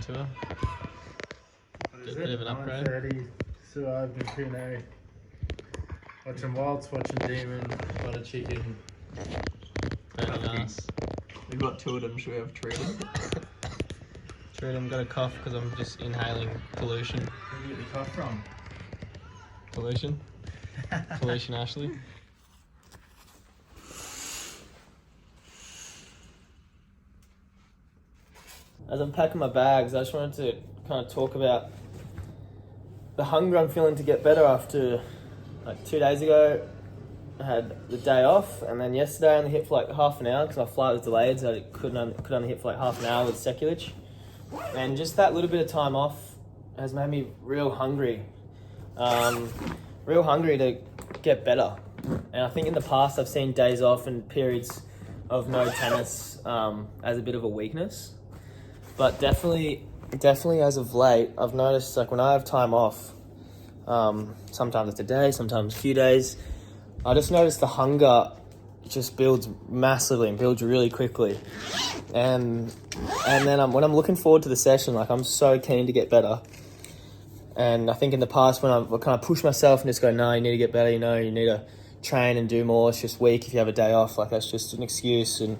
tour. What is Bit it? of an upgrade. 9:30. So I've been P&A. Watching Wilds, watching Demon, butter chicken. Very nice. We've got two of them. Should we have three of them? True, I've got a cough because I'm just inhaling pollution. Where do you get the cough from? Pollution? Pollution, Ashley. As I'm packing my bags, I just wanted to kind of talk about the hunger I'm feeling to get better after, like 2 days ago, I had the day off, and then yesterday I only hit for like half an hour because my flight was delayed, so I could only hit for like half an hour with Sekulic. And just that little bit of time off has made me real hungry to get better. And I think in the past I've seen days off and periods of no tennis as a bit of a weakness. But definitely as of late, I've noticed like when I have time off, sometimes it's a day, sometimes a few days, I just noticed the hunger just builds massively and builds really quickly. And then when I'm looking forward to the session, like I'm so keen to get better. And I think in the past when I've kind of pushed myself and just go, no, you need to get better, you need to train and do more. It's just weak if you have a day off, like that's just an excuse. And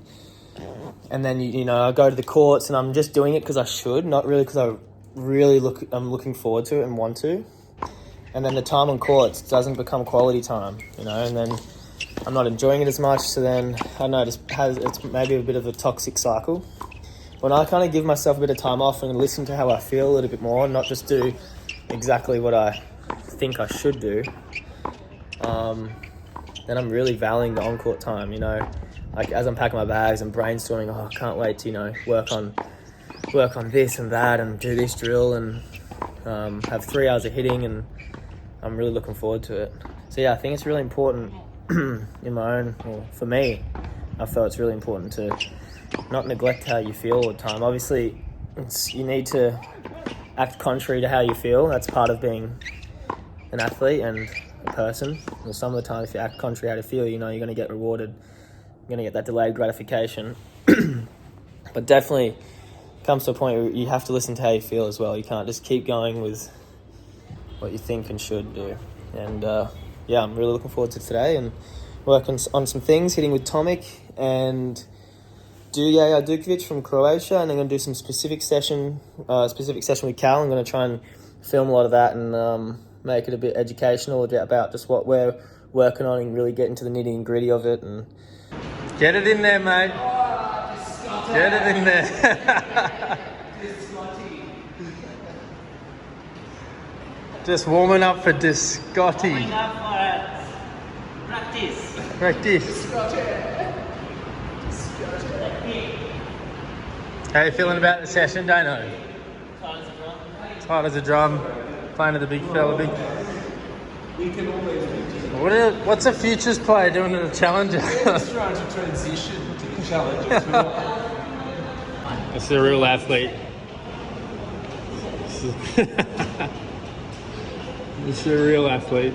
then I go to the courts and I'm just doing it because I should, not really because I'm looking forward to it and want to. And then the time on courts doesn't become quality time, and then I'm not enjoying it as much. So then I don't know, it's maybe a bit of a toxic cycle. When I kind of give myself a bit of time off and listen to how I feel a little bit more, not just do exactly what I think I should do, then I'm really valuing the on-court time, Like as I'm packing my bags and brainstorming, I can't wait to, work on this and that and do this drill and have 3 hours of hitting, and I'm really looking forward to it. So yeah, I think it's really important for me, I felt it's really important to not neglect how you feel all the time. Obviously, you need to act contrary to how you feel. That's part of being an athlete and a person. And some of the time, if you act contrary to how you feel, you're going to get rewarded. You're going to get that delayed gratification. But definitely comes to a point where you have to listen to how you feel as well. You can't just keep going with what you think and should do. And I'm really looking forward to today and working on some things, hitting with Tomic and Duje Dukovic from Croatia, and I'm going to do some specific session with Calum. I'm going to try and film a lot of that and make it a bit educational about just what we're working on and really get into the nitty and gritty of it. And get it in there, mate. Get it in there. Just warming up for Discotti. Warming up for Practice. How are you feeling about the session, Dano? Tight as a drum. Playing to the big fella. We can always do. What's a futures player doing at a challenger? Just trying to transition to the challenger tour. It's a real athlete. It's a real athlete.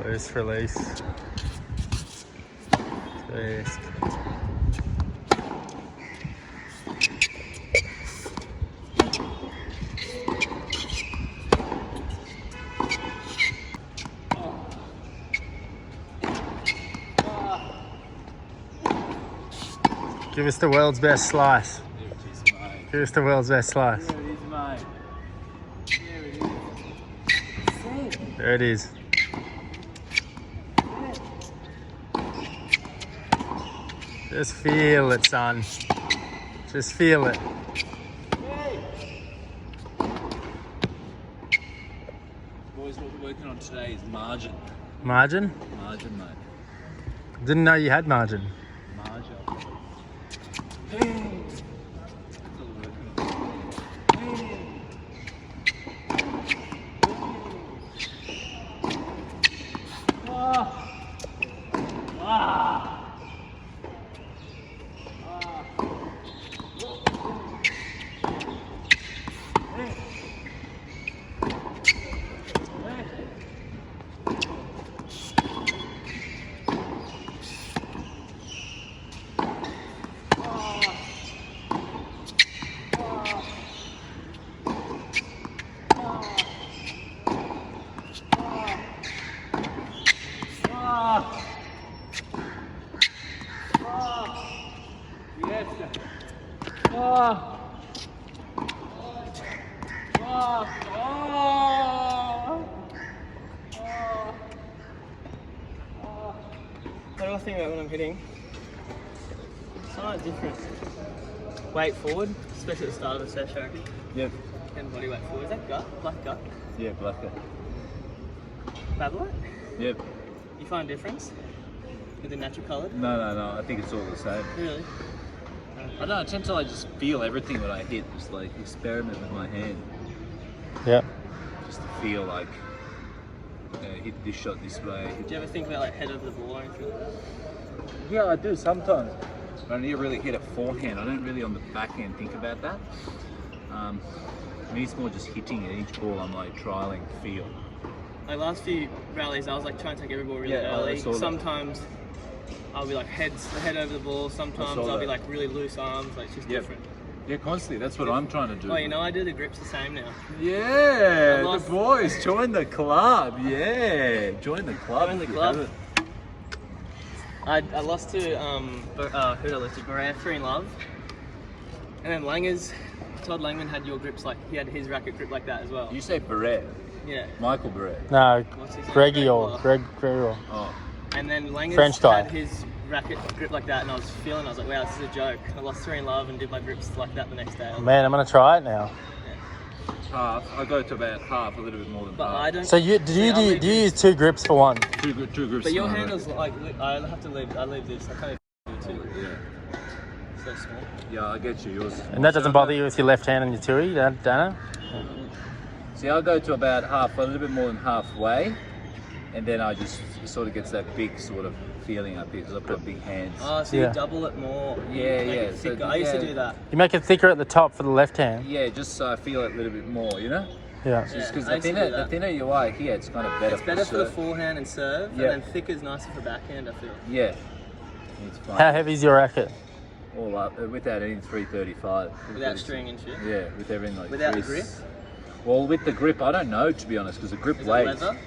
Loose release. Twist. Give us the world's best slice. Give us the world's best slice. There it is, mate. There it is. Just feel it, son. Just feel it. Boys, what we're working on today is margin. Margin? Margin, mate. Didn't know you had margin. Margin. What do I think about when I'm hitting? It's somewhat different. Weight forward, especially at the start of the session, I reckon. Yep. And body weight forward. Is that gut? Black gut? Yeah, blacker. Babylite? Yep. You find a difference with the natural coloured? No. I think it's all the same. Really? I don't know. I tend to like just feel everything that I hit. Just like experiment with my hand. Yeah. Just to feel like hit this shot this way. Do you ever think about like head over the ball or anything like that? Yeah, I do sometimes. But I need to really hit it forehand. I don't really on the backhand think about that. I mean, it's more just hitting it. Each ball I'm like trialing feel. Like last few rallies, I was like trying to take every ball really Yeah, I early. saw that. Sometimes I'll be like head over the ball. Sometimes I'll be that. like really loose arms. Like it's just Yep. different. Yeah, constantly. That's what I'm trying to do. Oh, you know, I do the grips the same now. Yeah, I lost- the boys, join the club. Yeah, join the club. Join the if you club. haven't. I lost to who did I lose to? Bernard in love, and then Langers. Todd Langman had your grips like he had his racket grip like that as well. You say Barrett, Yeah. Michael Barrett. No, What's his name? Greggy or Waller. Greg or Oh, And then Langers French guy. had his racket grip like that, and I was like, wow, this is a joke. I lost 3 in love and did my grips like that the next day. man, I'm gonna try it now. half. I go to about half, a little bit more than But half. I don't. So do you use 2 grips for one? Two groups. But your smaller. handle's like I have to leave. I leave this. I can't even do 2. Yeah, So small. yeah, I get you. Yours. And that doesn't bother you with your left hand and your tui, Dana? See, I'll go to about half, a little bit more than halfway, and then I just it sort of gets that big sort of feeling up here because I've got big hands. Oh, so Yeah. you double it more. Yeah, Make yeah, it so thicker. I used to yeah. do that. You make it thicker at the top for the left hand. Yeah, just so I feel it a little bit more, you know. Yeah. Just because I used to do the that. thinner you are here, it's kind of better. It's better for the serve. forehand and serve, Yeah. and then thicker is nicer for backhand. I feel. Yeah, it's fine. How heavy is your racket? All up without any 335. Without string and shit. Yeah, with everything like Without this. grip? Well, with the grip, I don't know to be honest, because the grip Is it weighs. leather?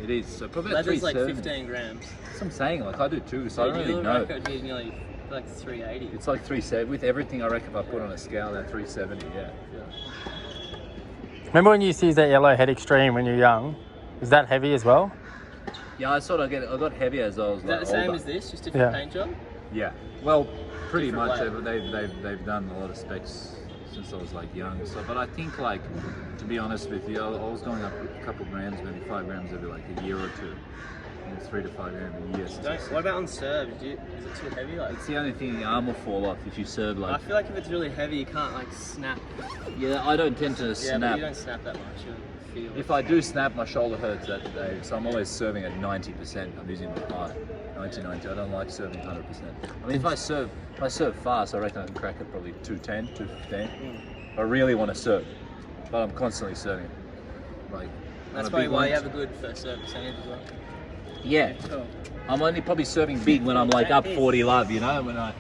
It is. So probably about Leather's like 370. 15 grams. That's what I'm saying. Like I do too, so I don't really Your know. record is nearly like 380. It's like 370 with everything. I reckon if I put on a scale, now 370. Yeah. Remember when you used to use that yellow head extreme when you were young? Is that heavy as well? Yeah, I sort of I got heavier as I was Is that like the same older. as this? Just different Yeah. paint job? Yeah. Well, pretty Different much. way. They've done a lot of specs since I was like young. So, but I think like to be honest with you, I was going up a couple grams, maybe 5 grams every like a year or two. And 3 to 5 grams a year. Since I What about on serve? Is it too heavy? Like, It's the only thing the arm will fall off if you serve I like. feel like if it's really heavy, you can't like snap. Yeah, I don't tend to Yeah, but snap. you don't snap that much. You feel. If I do snap, my shoulder hurts that day. So I'm always serving at 90%. I'm using my heart. 90. I don't like serving 100%. I mean, if I serve fast, I reckon I can crack it probably 210, 215. I really want to serve, but I'm constantly serving. Like That's on a probably big why one. you have a good first serve percentage as well. Yeah, Cool. I'm only probably serving big when I'm like up 40 love, you know, when I.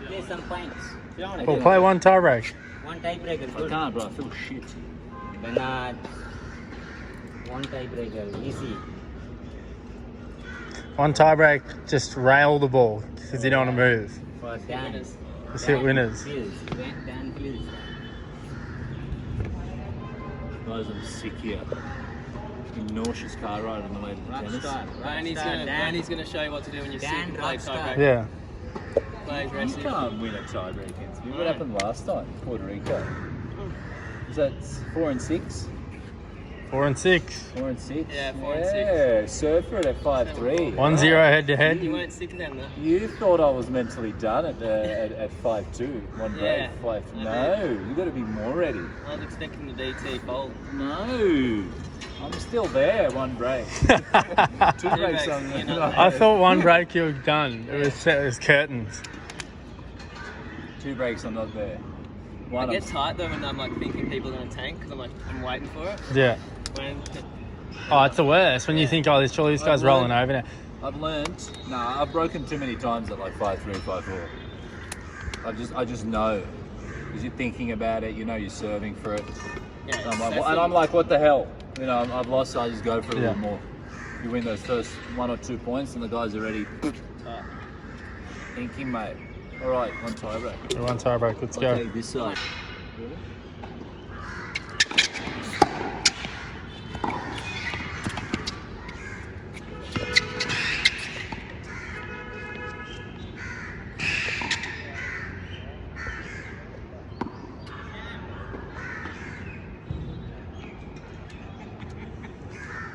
Play some points. We'll play one tie break. One tiebreaker. I Good. can't, bro. I feel shit. Bernard. One tiebreaker. Easy. One tie break, just rail the ball because you don't want to move. For Dan. Just hit winners. Dan feels. Otherwise, I'm sick here. Nauseous car ride on the way to the tennis. Bernie's gonna show you what to do when you're sick and play tiebreak. Yeah. Play You aggressive. can't win a tiebreak against me. What happened last time? Puerto Rico. Is that 4 and 6? 4 and 6. 4 and 6? Yeah, 4 and 6. Yeah, serve for it at 5-3. 1-0 head to You head. weren't sick of them though. You thought I was mentally done at 5-2. One break. Yeah. 5. No, you got to be more ready. I was expecting the DT fold. No, I'm still there. One break. 2 breaks on you're not I thought 1 break you were done. It was set as curtains. 2 breaks, I'm not there. I One, get I'm tight though when I'm like thinking people are gonna tank because I'm waiting for it. Yeah. When Oh, it's the worst when you think, oh, surely this guy's rolling over now. I've learned. Nah, I've broken too many times at like 5-3, 5-4. I just know. Because you're thinking about it, you know you're serving for it. yeah, And I'm like, what the hell? You know, I've lost, so I just go for a Yeah. little more. You win those first 1 or 2 points, and the guys are already thinking, mate. All right, one tiebreak. 1 tie break. Let's go. Okay, this side.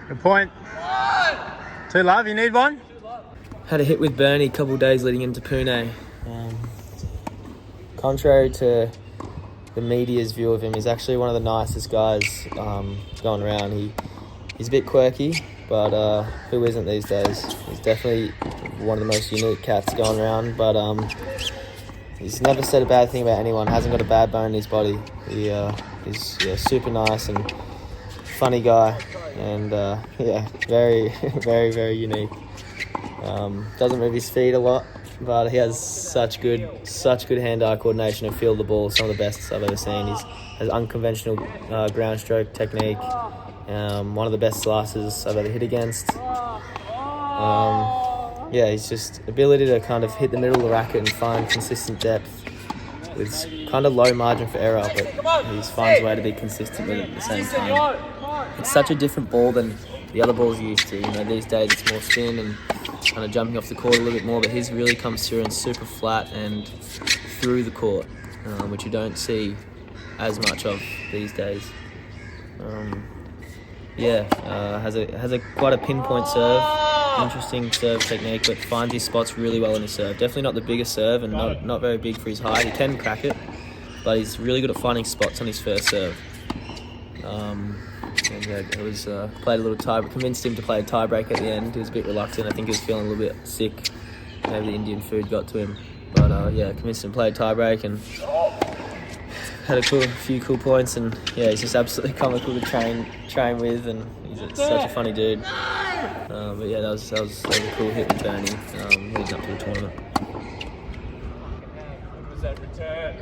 Good point. 2 love. You need one? Had a hit with Bernie a couple of days leading into Pune. Contrary to the media's view of him, he's actually one of the nicest guys going around. He's a bit quirky, but who isn't these days? He's definitely one of the most unique cats going around, but he's never said a bad thing about anyone, hasn't got a bad bone in his body. He's super nice and funny guy, and very, very, very unique. Doesn't move his feet a lot, but he has such good hand-eye coordination and feel the ball, some of the best I've ever seen. He has unconventional ground stroke technique, one of the best slicers I've ever hit against. He's just ability to kind of hit the middle of the racket and find consistent depth with kind of low margin for error, but he finds a way to be consistent with it at the same time. It's such a different ball than the other balls you're used to. You know, these days it's more spin and kind of jumping off the court a little bit more, but his really comes through and super flat and through the court, which you don't see as much of these days. Has a quite a pinpoint serve, interesting serve technique, but finds his spots really well in his serve. Definitely not the biggest serve and not very big for his height. He can crack it, but he's really good at finding spots on his first serve. It was played a little tie, but convinced him to play a tiebreak at the end. He was a bit reluctant. I think he was feeling a little bit sick. Maybe the Indian food got to him, but convinced him to play a tiebreak and had a few cool points. And he's just absolutely comical to train with, and he's such a funny dude. That was a cool hit with Bernie leading up to the tournament. Was that return?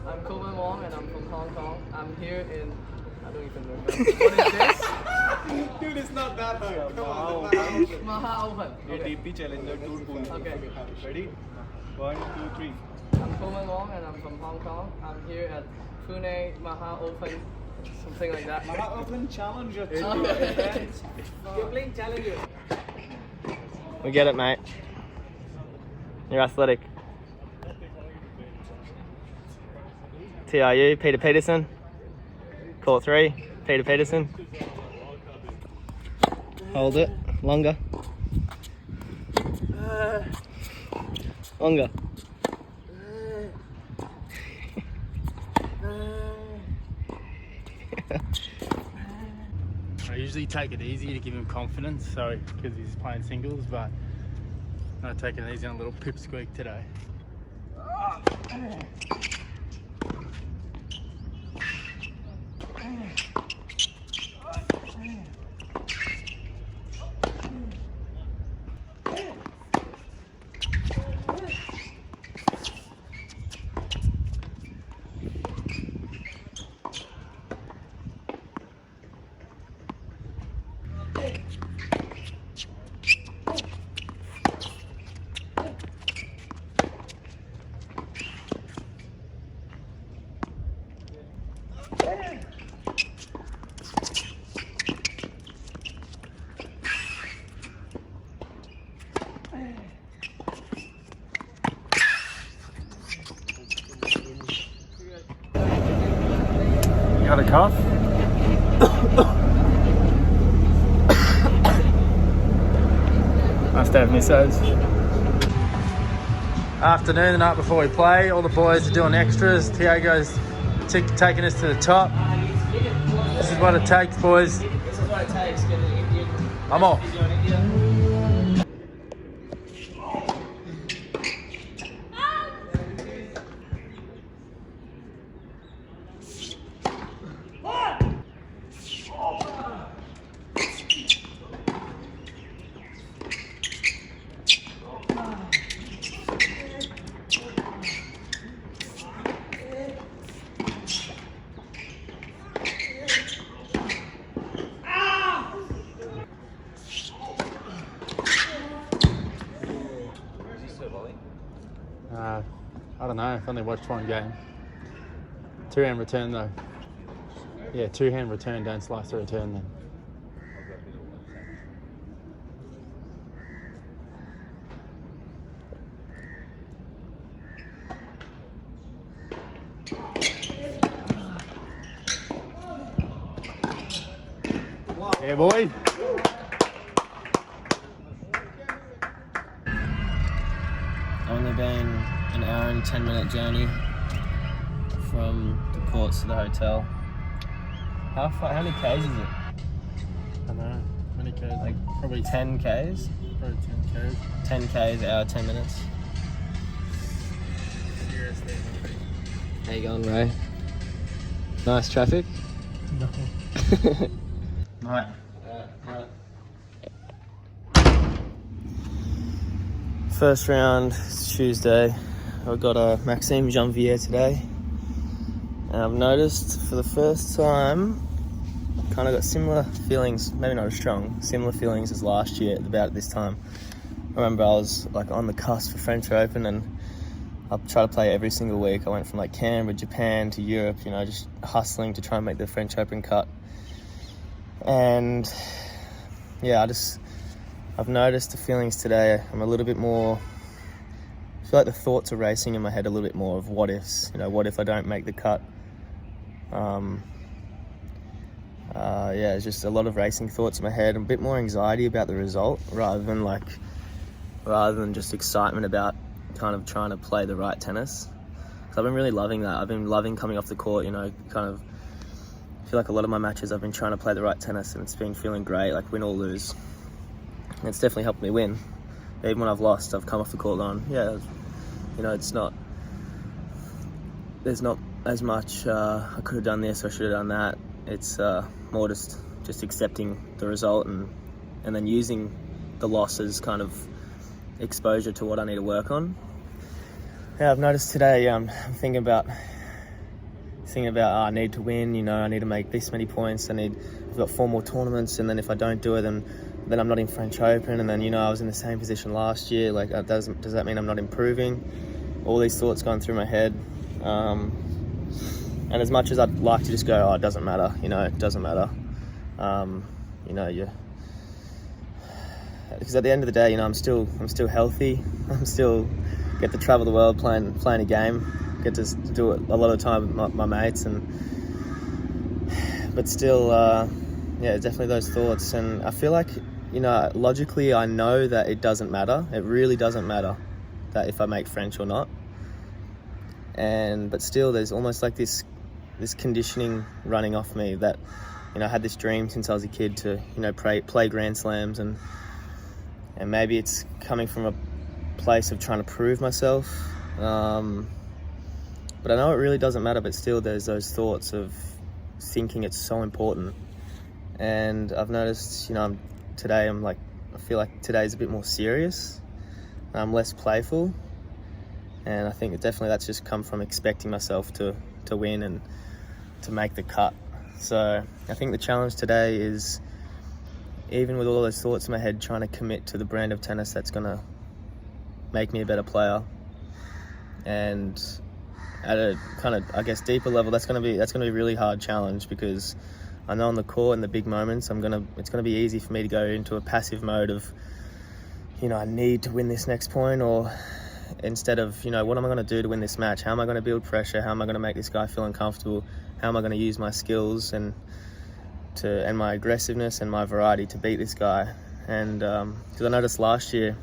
I'm Calum and I'm from Hong Kong. I'm here in, I don't even remember. What is this? Dude, it's not that hard. Come on. Maha Open. Okay. DP Challenger Tour pool. Okay. Ready? 1, 2, 3. I'm Calum and I'm from Hong Kong. I'm here at Pune Maha Open, something like that. Maha Open Challenger. Okay. You're playing Challenger. We get it, mate. You're athletic. TRU, Peter Peterson. Court 3, Peter Peterson. Hold it. Longer. Longer. I usually take it easy to give him confidence, so because he's playing singles, but I'm taking it easy on a little pipsqueak today. a cough? Must have missos. Afternoon, the night before we play, all the boys are doing extras. Tiago's taking us to the top. This is what it takes, boys. This is what it takes. Get an Indian. I'm off. Video in India. I don't know, I've only watched one game. Two-hand return though. Yeah, two-hand return, don't slice the return then. Yeah, boy. Only been an hour and 10-minute journey from the courts to the hotel. How many Ks is it? I don't know. Many Ks? Like probably 10 Ks? Probably 10 Ks. 10 Ks, hour, 10 minutes. Seriously. How you going, Ray? Nice traffic? No. Right. First round, it's Tuesday. I've got a Maxime Janvier today. And I've noticed for the first time, kind of got similar feelings, maybe not as strong, similar feelings as last year at about this time. I remember I was like on the cusp for French Open and I try to play every single week. I went from like Canberra, Japan to Europe, you know, just hustling to try and make the French Open cut. And yeah, I've noticed the feelings today. I'm a little bit more, I feel like the thoughts are racing in my head a little bit more of what ifs, you know, what if I don't make the cut? Yeah, it's just a lot of racing thoughts in my head, a bit more anxiety about the result rather than just excitement about kind of trying to play the right tennis. So I've been really loving that. I've been loving coming off the court, you know, kind of feel like a lot of my matches I've been trying to play the right tennis and it's been feeling great, like win or lose. And it's definitely helped me win. Even when I've lost, I've come off the court going, yeah, you know, there's not as much, I could have done this, I should have done that. It's more just accepting the result and then using the loss as kind of exposure to what I need to work on. Yeah, I've noticed today, I'm thinking about I need to win, you know, I need to make this many points, I've got 4 more tournaments, and then if I don't do it, then I'm not in French Open, and then, you know, I was in the same position last year, like, does that mean I'm not improving? All these thoughts going through my head, and as much as I'd like to just go, oh, it doesn't matter, you know, it doesn't matter, you know, because at the end of the day, you know, I'm still healthy, I'm still get to travel the world playing a game, get to do it a lot of the time with my mates, but still, yeah, definitely those thoughts. And I feel like, you know, logically I know that it doesn't matter, it really doesn't matter that if I make French or not, but still there's almost like this conditioning running off me that, you know, I had this dream since I was a kid to, you know, play Grand Slams, and maybe it's coming from a place of trying to prove myself, but I know it really doesn't matter, but still there's those thoughts of thinking it's so important. And I've noticed, you know, I feel like today's a bit more serious, I'm less playful, and I think definitely that's just come from expecting myself to win and to make the cut. So I think the challenge today is, even with all those thoughts in my head, trying to commit to the brand of tennis that's going to make me a better player. And at a kind of, I guess, deeper level, that's going to be a really hard challenge, because I know on the court in the big moments, it's going to be easy for me to go into a passive mode of, you know, I need to win this next point, or instead of, you know, what am I going to do to win this match? How am I going to build pressure? How am I going to make this guy feel uncomfortable? how am I going to use my skills and my aggressiveness and my variety to beat this guy. And because I noticed last year,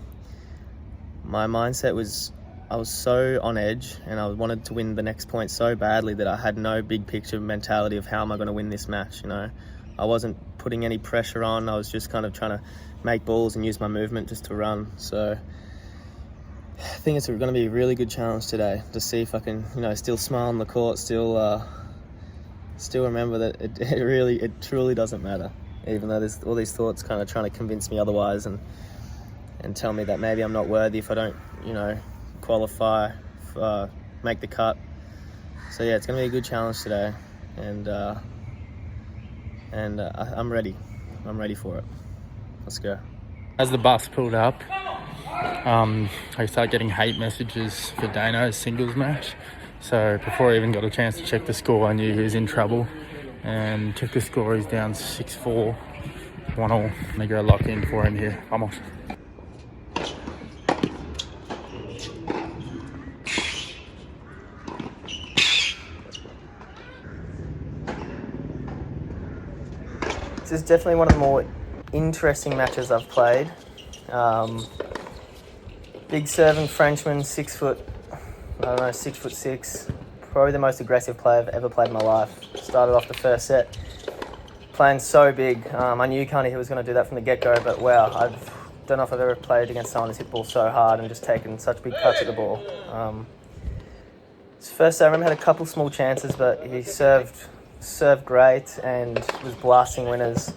my mindset was I was so on edge and I wanted to win the next point so badly that I had no big picture mentality of how am I going to win this match. I wasn't putting any pressure on. I was just kind of trying to make balls and use my movement just to run. So I think it's going to be a really good challenge today to see if I can, still smile on the court, still remember that it truly doesn't matter, even though there's all these thoughts kind of trying to convince me otherwise and tell me that maybe I'm not worthy if I don't, qualify, make the cut. So yeah, it's going to be a good challenge today, and I'm ready. I'm ready for it. Let's go. As the bus pulled up, I started getting hate messages for Dano's singles match. So before I even got a chance to check the score, I knew he was in trouble. And check the score, he's down 6-4, 1-all. I'm gonna go lock in for him here. Vamos. This is definitely one of the more interesting matches I've played. Big serving Frenchman, 6'6", probably the most aggressive player I've ever played in my life. Started off the first set playing so big. I knew he was going to do that from the get-go, but wow, I don't know if I've ever played against someone who's hit the ball so hard and just taken such big cuts at the ball. His first set, I remember, had a couple small chances, but he served great and was blasting winners. It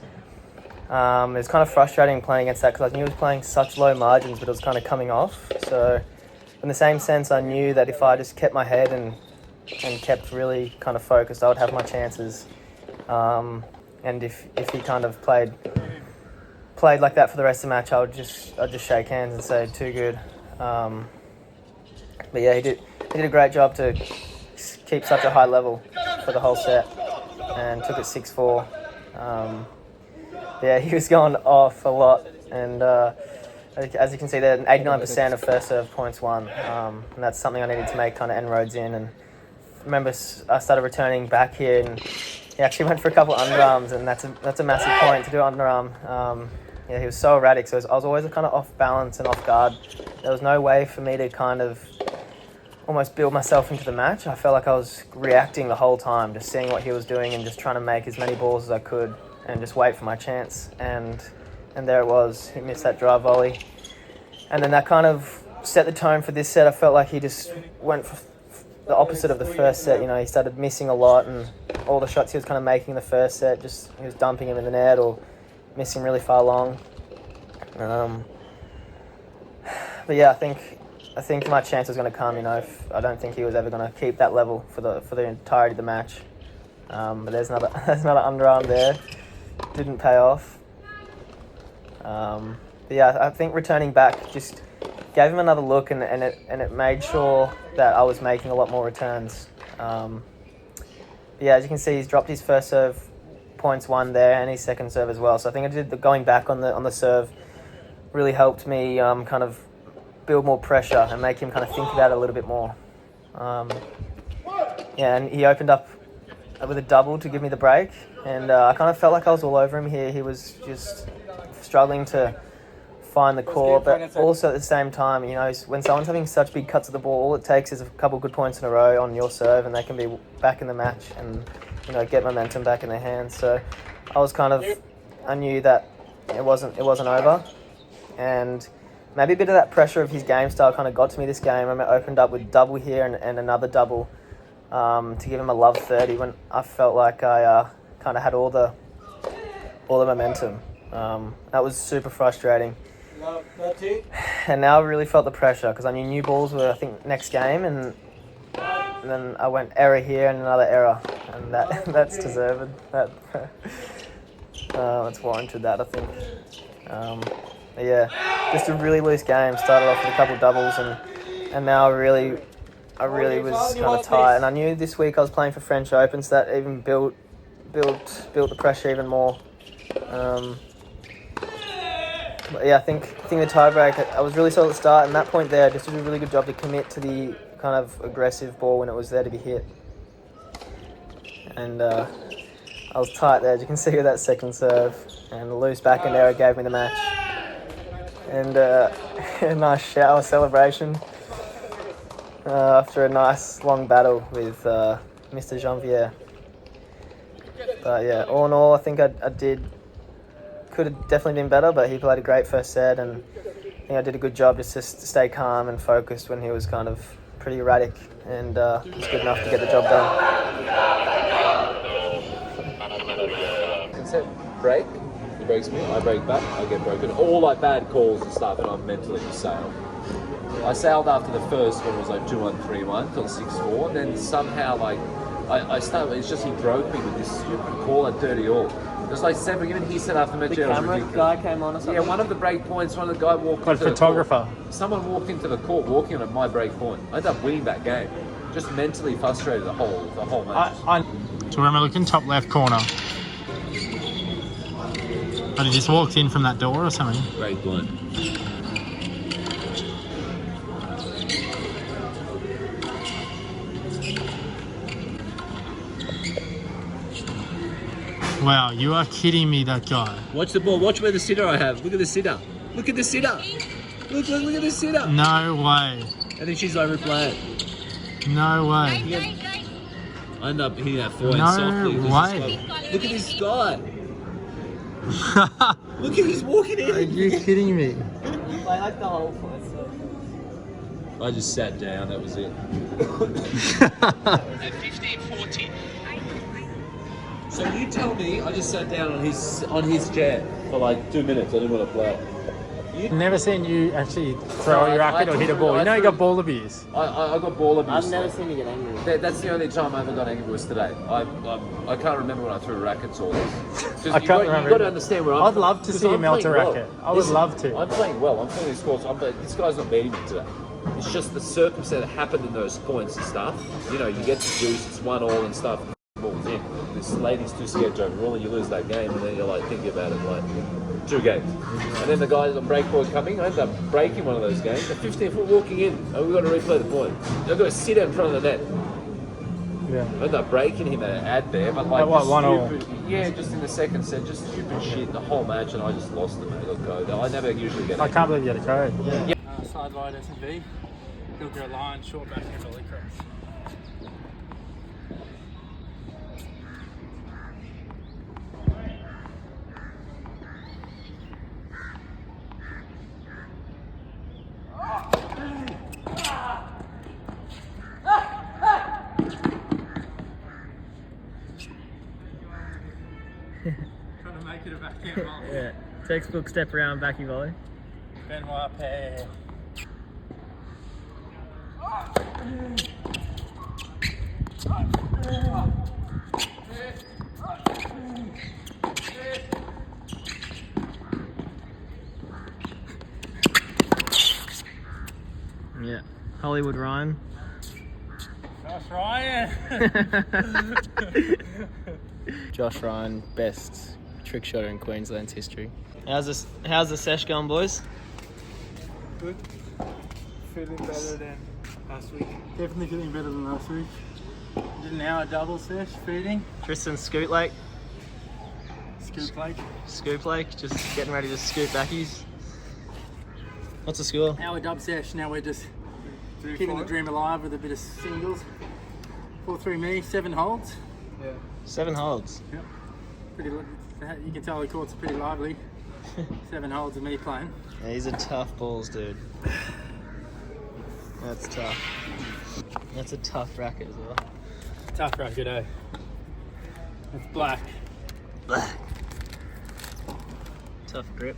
was kind of frustrating playing against that because I knew he was playing such low margins, but it was kind of coming off. So in the same sense, I knew that if I just kept my head and kept really kind of focused, I would have my chances. And if he kind of played like that for the rest of the match, I'd just shake hands and say, too good. But yeah, he did a great job to keep such a high level for the whole set and took it 6-4. Yeah, he was going off a lot, and as you can see there, 89% of first serve points won, and that's something I needed to make kind of inroads in. And I remember I started returning back here, and he actually went for a couple underarms, and that's a massive point to do underarm. Yeah, he was so erratic, so I was always kind of off balance and off guard. There was no way for me to kind of almost build myself into the match. I felt like I was reacting the whole time, just seeing what he was doing and just trying to make as many balls as I could and just wait for my chance. And there it was. He missed that drive volley. And then that kind of set the tone for this set. I felt like he just went for the opposite of the first set. He started missing a lot, and all the shots he was kind of making in the first set, he was dumping him in the net or missing really far long. But yeah, I think my chance was going to come. I don't think he was ever going to keep that level for the entirety of the match. But there's another underarm there. Didn't pay off. But yeah, I think returning back just gave him another look, and it made sure that I was making a lot more returns. But yeah, as you can see, he's dropped his first serve points won there, and his second serve as well. So I think the going back on the serve really helped me kind of build more pressure and make him kind of think about it a little bit more. Yeah, and he opened up with a double to give me the break, and I kind of felt like I was all over him here. He was just struggling to find the court, but also at the same time, when someone's having such big cuts at the ball, all it takes is a couple good points in a row on your serve, and they can be back in the match and get momentum back in their hands. So I knew that it wasn't over, and maybe a bit of that pressure of his game style kind of got to me this game. I opened up with double here and another double to give him a love 30 when I felt like I kind of had all the momentum. That was super frustrating. And now I really felt the pressure because I knew new balls were, I think, next game, and then I went error here and another error, and that's deserved. That's warranted that, I think. But yeah, just a really loose game. Started off with a couple of doubles, and now I really was kind of tight. And I knew this week I was playing for French Open, so that even built the pressure even more. But yeah, I think the tiebreak, I was really solid at the start, and that point there, I just did a really good job to commit to the kind of aggressive ball when it was there to be hit. and I was tight there. As you can see with that second serve, and the loose back end error gave me the match. And a nice shower celebration after a nice long battle with Mr. Janvier. But yeah, all in all, I think I could have definitely been better, but he played a great first set, and I think I did a good job just to stay calm and focused when he was kind of pretty erratic, and was good enough to get the job done. Consent break. He breaks me, I break back, I get broken. All like bad calls and stuff, and I'm mentally just sailed. I sailed after the first one, it was like 2-1, 3-1 till 6-4. And then somehow like I started. It's just he broke me with this stupid call at 30-all. It was like 7. Even he said after the match, The camera guy came on or something? Yeah, one of the break points, one of the guy walked into photographer. the court. Someone walked into the court walking on my break point. I ended up winning that game. Just mentally frustrated the whole match. So remember, look in top left corner. But he just walked in from that door or something. Break point. Wow, you are kidding me, that guy. Watch the ball. Watch where the sitter I have. Look at the sitter. Look at the sitter. Look at the sitter. No way. I think she's overplaying. No way. I end up hitting that forehand No softly. way. Look at this guy. Look at he's walking in. Are you kidding me? I like the whole place. I just sat down. That was it. At 15-14. So you tell me, I just sat down on his chair for like 2 minutes. I didn't want to play. Never seen you actually throw No, your racket I or hit a ball. You know you got ball abuse. I got ball abuse. I've never seen you get angry. That's the only time I ever got angry was today. I can't remember when I threw rackets all this. I can't remember. You've got to understand where I'm I'd love to see you melt a racket. I would love to. I'm playing well. I'm playing scores. This guy's not beating me today. It's just the circumstance that happened in those points and stuff. You know, you get the juice, it's 1-1 and stuff. Balls in. This lady's too scared to overrule, and you lose that game, and then you're like thinking about it like 2 games. And then the guys on breakboard coming, I ended up breaking one of those games. A 15-foot walking in, and we've got to replay the point. I've got to sit in front of the net. Yeah. I ended up breaking him at there, but like what, just 1-1? stupid, yeah, just in the second set, just stupid shit the whole match, and I just lost them. I got code. I never usually get. I can't believe you had a code. Yeah. Side wide S&B. He'll go line, short back, and belly cross. Trying to make it a backhand volley. Yeah, textbook step around backy volley. Benoit pair. Yeah, Hollywood Ryan. Josh Ryan. Josh Ryan, best trick shotter in Queensland's history. How's the sesh going, boys? Good. Feeling better than last week. Definitely feeling better than last week. Did an hour double sesh feeding. Tristan Scoot Lake. Scoop Lake. Just getting ready to scoop backies. What's the score? Hour dub sesh. Now we're just keeping the dream alive with a bit of singles. 4-3 me, 7 holds. Yeah. 7 holds. Yep. You can tell the court's pretty lively. 7 holds of me playing. Yeah, these are tough balls, dude. That's tough. That's a tough racket as well. Tough racket, eh? It's black. Black. Tough grip.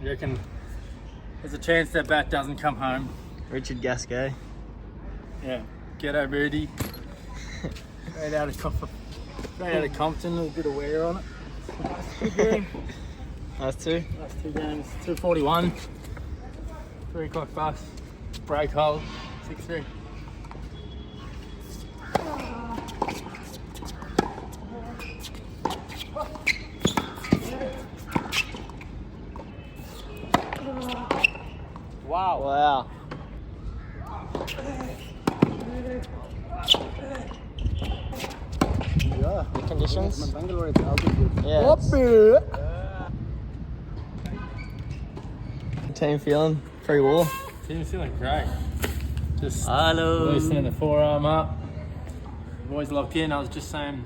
You reckon there's a chance that bat doesn't come home? Richard Gasquet. Yeah. Ghetto Rudy. Straight out of Compton with a bit of wear on it. Good game. Last 2? Last 2 games. 241. 3 o'clock bus. Break hole. 6-3. Wow. The conditions? Yeah. Team feeling pretty well. Team's feeling great. Just Hello. loosening the forearm up. Boys locked in. I was just saying,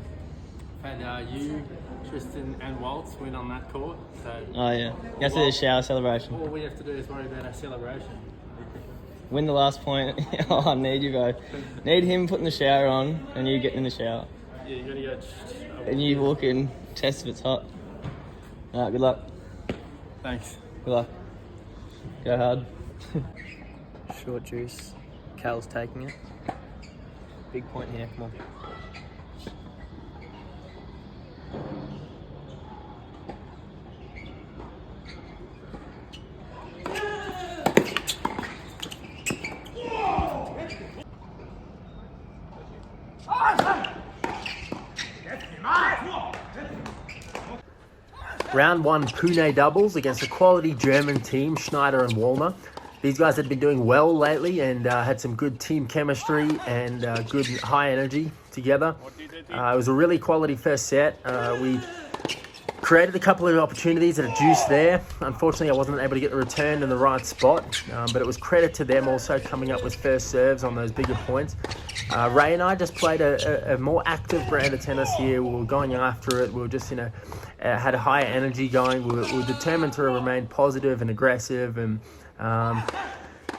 I've had you, Tristan, and Waltz win on that court. So Oh yeah. You have to do the shower celebration. all we have to do is worry about our celebration. Win the last point. Oh, I need you both. Need him putting the shower on and you getting in the shower. Yeah, you gotta go. And you walk in, test if it's hot. Alright, good luck. Thanks. Good luck. Go hard. Short juice. Cal's taking it. Big point here, come on. Round 1 Pune doubles against a quality German team, Schneider and Wallner. These guys had been doing well lately and had some good team chemistry and good high energy together. It was a really quality first set. We created a couple of opportunities at a juice there. Unfortunately, I wasn't able to get the return in the right spot, but it was credit to them also coming up with first serves on those bigger points. Ray and I just played a more active brand of tennis here. We were going after it. We were just, had a higher energy going. We were determined to remain positive and aggressive. And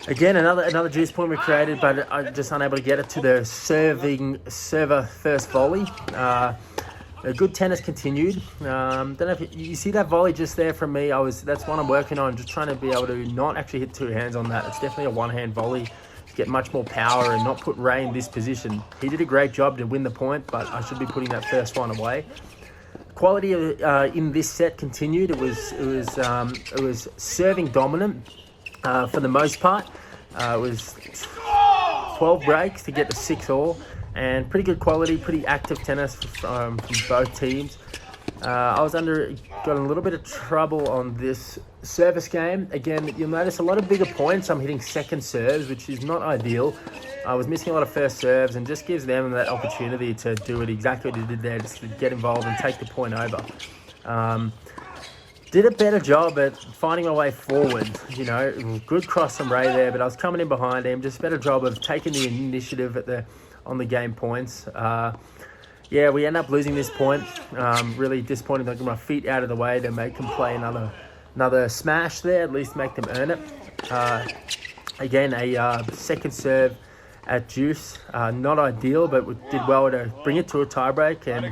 again, another juice point we created, but I just unable to get it to the server first volley. A good tennis continued. Don't know if you see that volley just there from me. That's one I'm working on, just trying to be able to not actually hit two hands on that. It's definitely a one-hand volley to get much more power and not put Ray in this position. He did a great job to win the point, but I should be putting that first one away. Quality in this set continued. It was serving dominant for the most part. It was 12 breaks to get to 6-all. And pretty good quality, pretty active tennis from both teams. I got a little bit of trouble on this service game. Again, you'll notice a lot of bigger points. I'm hitting second serves, which is not ideal. I was missing a lot of first serves and just gives them that opportunity to do it exactly what they did there, just to get involved and take the point over. Did a better job at finding my way forward. Good cross from Ray there, but I was coming in behind him. Just a better job of taking the initiative on the game points. We end up losing this point. Really disappointed not getting my feet out of the way to make them play another smash there, at least make them earn it. Again, a second serve at juice. Not ideal, but we did well to bring it to a tiebreak. And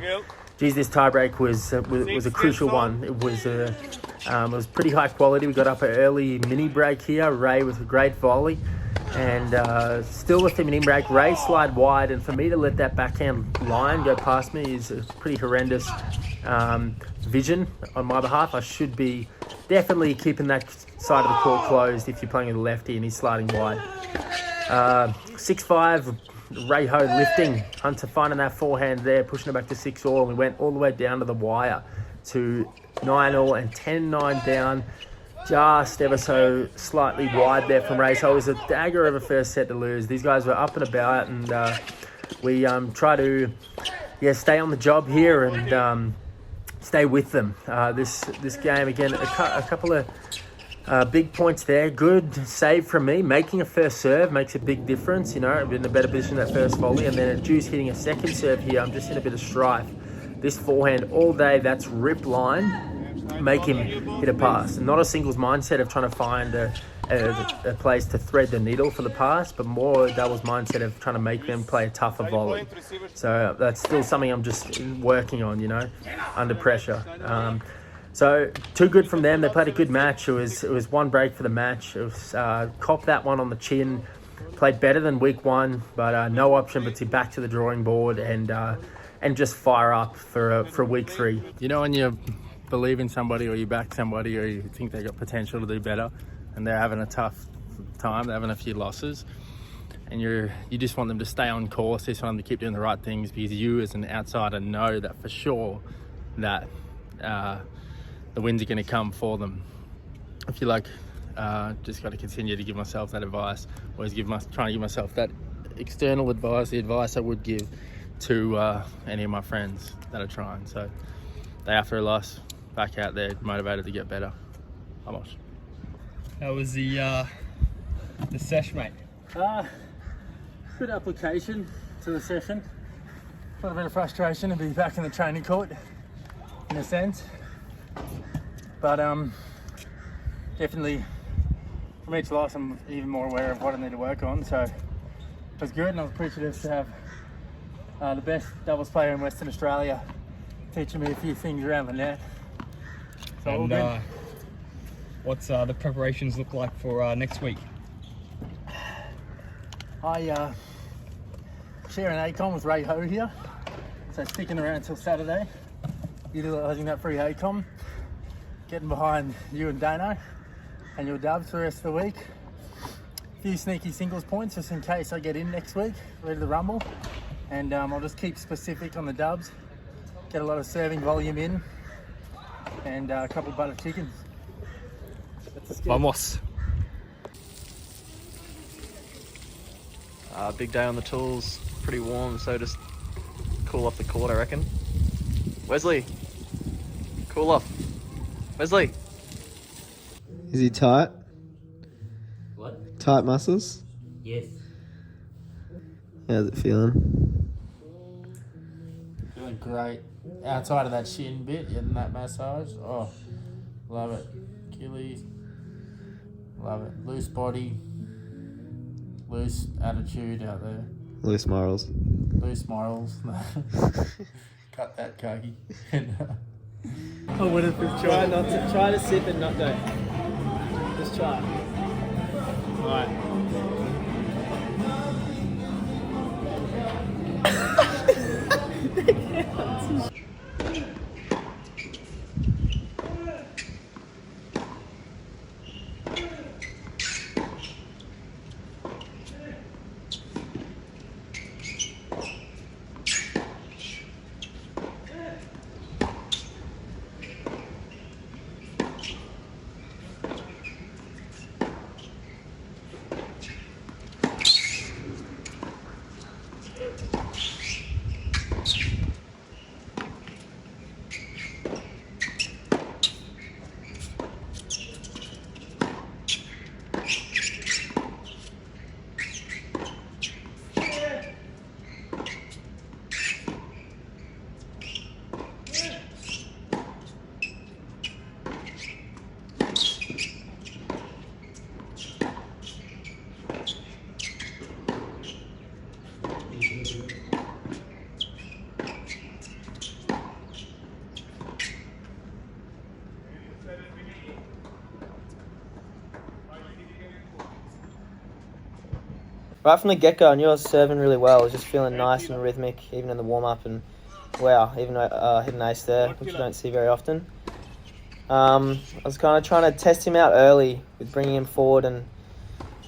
geez, this tiebreak was a crucial one. It was pretty high quality. We got up an early mini break here. Ray with a great volley. And still with the mini break, Ray slide wide, and for me to let that backhand line go past me is a pretty horrendous vision on my behalf. I should be definitely keeping that side of the court closed if you're playing with a lefty and he's sliding wide. 6-5, Ray Ho lifting, Hunter finding that forehand there, pushing it back to 6-all, and we went all the way down to the wire to 9-all and 10-9 down. Just ever so slightly wide there from Ray. So it was a dagger of a first set to lose. These guys were up and about, and we try to stay on the job here and stay with them. This game, again, a couple of big points there. Good save from me. Making a first serve makes a big difference. I'm in a better position that first volley, and then at Juice hitting a second serve here, I'm just in a bit of strife. This forehand all day, that's rip line. Make him hit a pass. Not a singles mindset of trying to find a place to thread the needle for the pass, but more a doubles mindset of trying to make them play a tougher volley. So that's still something I'm just working on, under pressure. So too good from them. They played a good match. It was one break for the match. It was copped that one on the chin. Played better than week one, but no option but to back to the drawing board and just fire up for week 3. When you believe in somebody or you back somebody or you think they got potential to do better and they're having a tough time, they're having a few losses, and you just want them to stay on course. You just want them to keep doing the right things because you as an outsider know that for sure that the wins are going to come for them. I feel like just got to continue to give myself that advice, always trying to give myself that external advice, the advice I would give to any of my friends that are trying. So day after a loss, back out there, motivated to get better. Vamos. How was the sesh, mate? Good application to the session. A little bit of frustration to be back in the training court, in a sense. But definitely from each loss, I'm even more aware of what I need to work on. So it was good, and I was appreciative to have the best doubles player in Western Australia teaching me a few things around the net. So all good. What's the preparations look like for next week? I share an ACOM with Ray Ho here, so sticking around until Saturday, utilising that free ACOM, getting behind you and Dano and your dubs for the rest of the week. A few sneaky singles points just in case I get in next week, ready to rumble, and I'll just keep specific on the dubs, get a lot of serving volume in, and a couple of butter chickens. Vamos. Big day on the tools, pretty warm, so just cool off the court, I reckon. Wesley, cool off. Wesley. Is he tight? What? Tight muscles? Yes. How's it feeling? Feeling great. Outside of that shin bit, getting that massage. Oh, love it. Achilles. Love it. Loose body. Loose attitude out there. Loose morals. Loose morals. Cut that, Kagi. I would have Try to sip and not go. Just try. Alright. Right from the get-go, I knew I was serving really well. I was just feeling nice and rhythmic, even in the warm-up, and wow, even hit an ace there, which you don't see very often. I was kind of trying to test him out early with bringing him forward and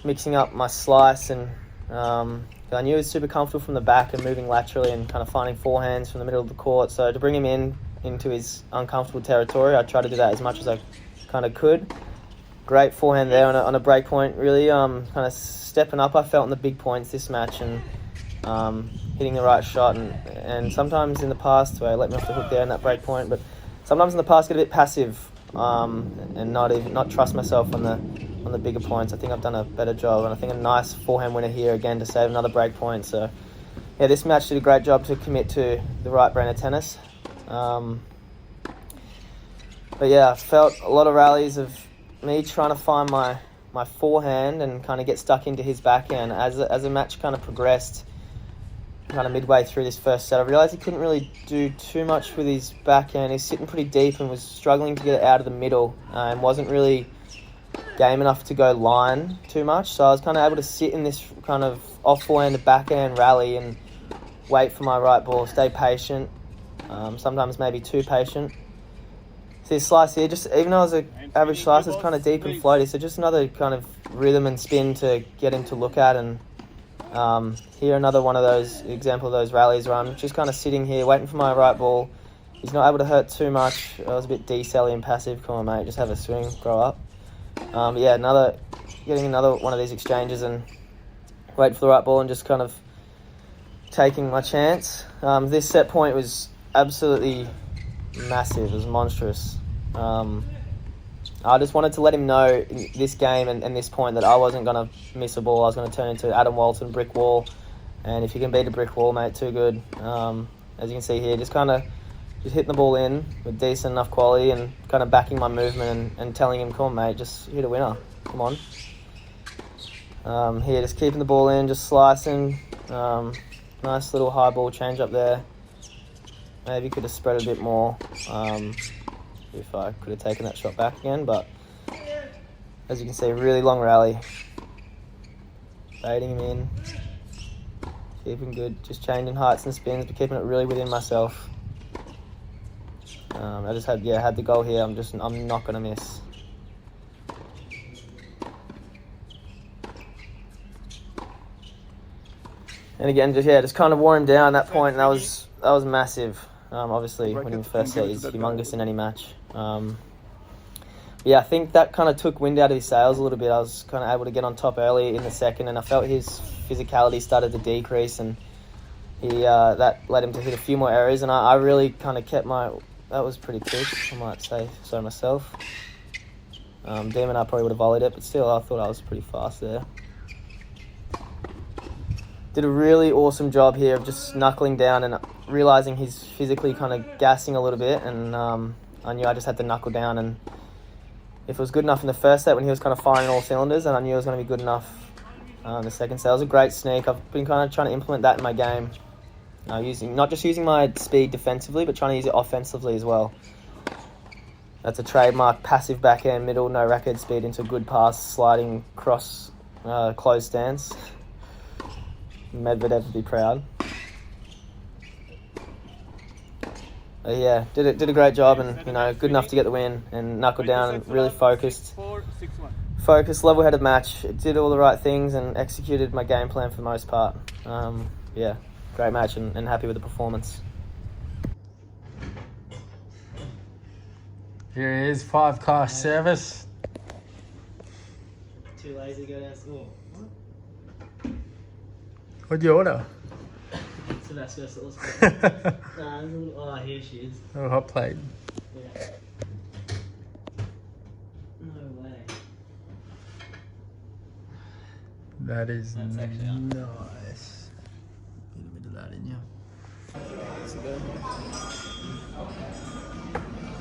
mixing up my slice, and I knew he was super comfortable from the back and moving laterally and kind of finding forehands from the middle of the court. So to bring him into his uncomfortable territory, I tried to do that as much as I kind of could. Great forehand there on a break point, really kind of stepping up, I felt, in the big points this match, and hitting the right shot, and sometimes in the past where I let me off the hook there in that break point, but sometimes in the past get a bit passive and not trust myself on the bigger points. I think I've done a better job, and I think a nice forehand winner here again to save another break point. So yeah, this match did a great job to commit to the right brand of tennis. But yeah, I felt a lot of rallies of me trying to find my forehand and kind of get stuck into his backhand. As the match kind of progressed, kind of midway through this first set, I realised he couldn't really do too much with his backhand. He's sitting pretty deep and was struggling to get it out of the middle, and wasn't really game enough to go line too much. So I was kind of able to sit in this kind of off forehand to backhand rally and wait for my right ball, stay patient, sometimes maybe too patient. So this slice here, just even though it was an average slice, it's kind of deep and floaty, so just another kind of rhythm and spin to get him to look at. And here another one of those example of those rallies where I'm just kind of sitting here waiting for my right ball. He's not able to hurt too much. I was a bit D-Sally and passive. Come on, mate, just have a swing, grow up. But yeah, getting another one of these exchanges and wait for the right ball and just kind of taking my chance. This set point was absolutely massive. It was monstrous. I just wanted to let him know in this game and this point that I wasn't going to miss a ball. I was going to turn into Adam Walton brick wall. And if you can beat a brick wall, mate, too good. As you can see here, just hitting the ball in with decent enough quality and kind of backing my movement and telling him, come on, mate, just hit a winner. Come on. Here, just keeping the ball in, just slicing. Nice little high ball change up there. Maybe could have spread a bit more if I could have taken that shot back again. But as you can see, really long rally. Baiting him in. Keeping good, just changing heights and spins, but keeping it really within myself. I just had the goal here. I'm not gonna miss. And again, just kind of wore him down at that point, and that was massive. Obviously, winning the first set is humongous in any match. I think that kind of took wind out of his sails a little bit. I was kind of able to get on top early in the second, and I felt his physicality started to decrease, and that led him to hit a few more errors, and I really kind of kept that was pretty quick, I might say so myself. Dane and I probably would have volleyed it, but still I thought I was pretty fast there. Did a really awesome job here of just knuckling down and realising he's physically kind of gassing a little bit, and I knew I just had to knuckle down, and if it was good enough in the first set when he was kind of firing all cylinders, and I knew it was going to be good enough in the second set. It was a great sneak. I've been kind of trying to implement that in my game, not just using my speed defensively, but trying to use it offensively as well. That's a trademark passive backhand middle, no racket speed into a good pass, sliding cross closed stance. Medvedev would be proud. Did a great job, and good enough to get the win and knuckle down and really focused, level-headed match. It did all the right things and executed my game plan for the most part. Great match and happy with the performance. Here he is, 5-class service. Too lazy to go down school. What'd you order? Tabasco sauce. Oh, here she is. Oh, hot plate. Yeah. No way. That is That's actually on. nice. Get a bit of that in you.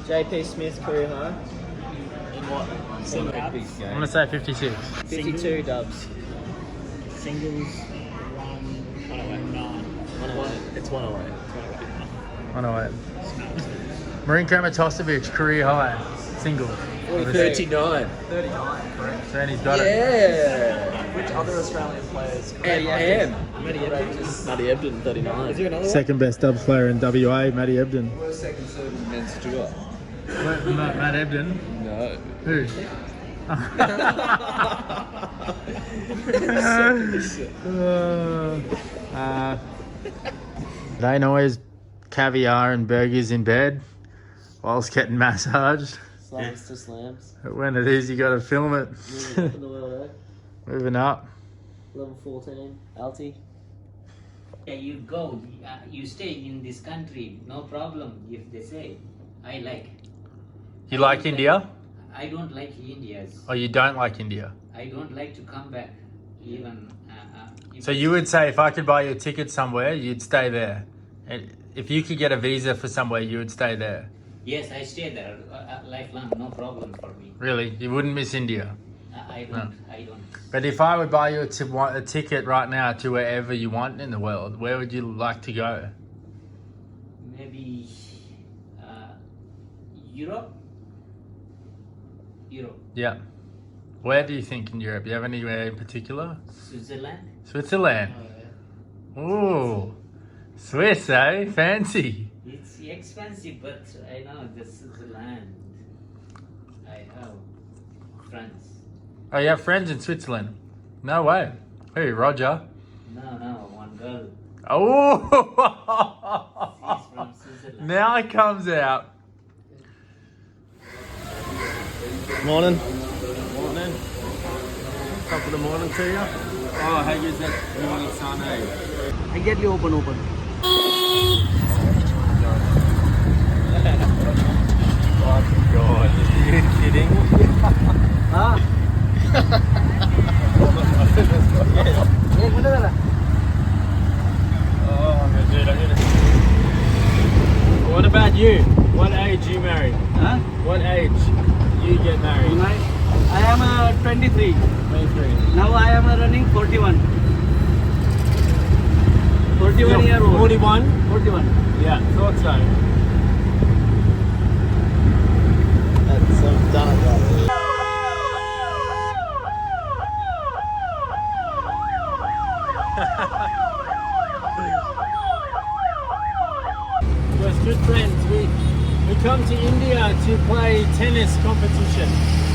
JP Smith career high. In what? Single dubs? I'm gonna say 56. 52 dubs. Singles, 109. 108. It's 108. 108. Marinko Matosevic, career high, single. 39. 39, correct. So he's got Yeah. Which other Australian players? Matty Ebden, 39. Is there another it. Second best dubs player in WA, Matty Ebden. Worst second serve in men's tour. Matt Ebden? No. Who? Dane always caviar and burgers in bed whilst getting massaged. Slams to slams. But when it is, you got to film it. Moving up in the world, Moving up. Level 14, Alti. Yeah, you go, you stay in this country, no problem if they say, I like. You like India? I don't like India's. Oh, you don't like India? I don't like to come back, even. So you would say if I could buy you a ticket somewhere, you'd stay there? And if you could get a visa for somewhere, you would stay there? Yes, I stay there, lifelong, no problem for me. Really? You wouldn't miss India? I don't, No. I don't. But if I would buy you a ticket right now to wherever you want in the world, where would you like to go? Maybe Europe? Europe. Yeah. Where do you think in Europe? Do you have anywhere in particular? Switzerland? Switzerland. Oh, Ooh. Swiss, eh? Fancy. it's expensive, but I know this is the land. I have friends. Oh, you have friends in Switzerland? No way. Who, Roger? No, one girl. Oh! She's from Switzerland. Now it comes out. Morning. Top of the morning to you. Oh, how goes that morning sun, eh? Exactly open. Oh God, are you kidding? Oh, dude, I'm gonna... What about you? What age you married? Huh? What age you get married? I am 23. 23. Now I am running 41. 41 year old. 41? 41. Yeah, thought so. That's so done it, We're good friends. We come to India to play tennis competition.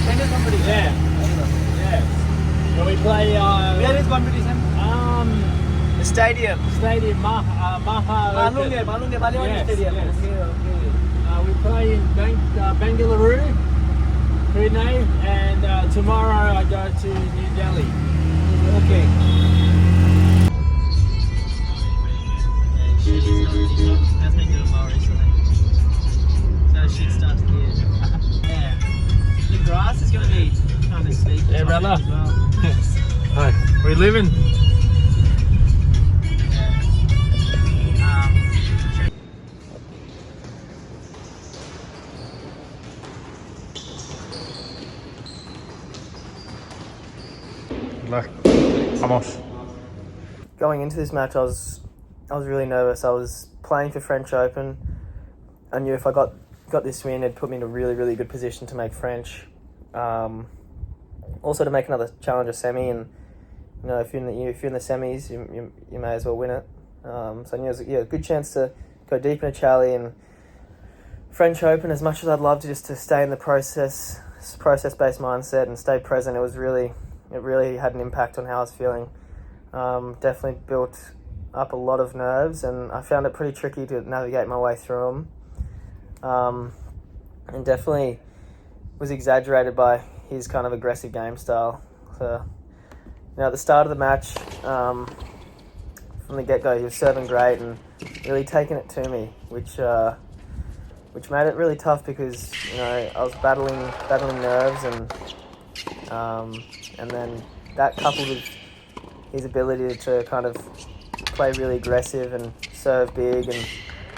Tennis competition? Yeah. So we play... Where is competition? The stadium. Stadium, Maha Malunge, Baliwadi Yes, Stadium. yes. Okay. We play in Bengaluru, Pune, and tomorrow I go to New Delhi. Okay. That's been doing well recently. So shit starts here. Yeah. The grass is going to be kind of steep. Yeah, brother. As well. Hi, where you living? Good luck. Vamos. Going into this match, I was really nervous. I was playing for French Open. I knew if I got this win, it'd put me in a really, really good position to make French. Also to make another challenger semi, and if you're in the semis, you may as well win it. So I knew it was a good chance to go deep in a Charlie and French Open. As much as I'd love to just to stay in the process-based mindset and stay present, it really had an impact on how I was feeling. Definitely built up a lot of nerves, and I found it pretty tricky to navigate my way through them. And definitely was exaggerated by his kind of aggressive game style. So, at the start of the match, from the get-go, he was serving great and really taking it to me, which made it really tough because I was battling nerves, and then that coupled with his ability to kind of play really aggressive and serve big and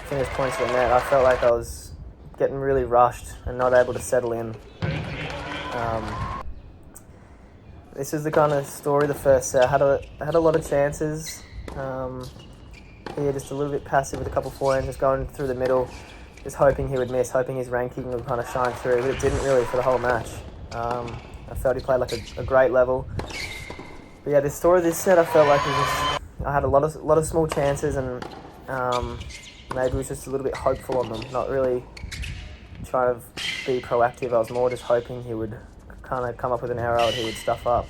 finish points at the net, I felt like I was getting really rushed and not able to settle in. This is the kind of story the first set. I had a lot of chances. Here, just a little bit passive with a couple forehands, just going through the middle, just hoping he would miss, hoping his ranking would kind of shine through, but it didn't really for the whole match. I felt he played like a great level. But yeah, the story of this set, I felt like I had a lot of small chances, and maybe was just a little bit hopeful on them, not really trying to be proactive. I was more just hoping he would kind of come up with an error or he would stuff up,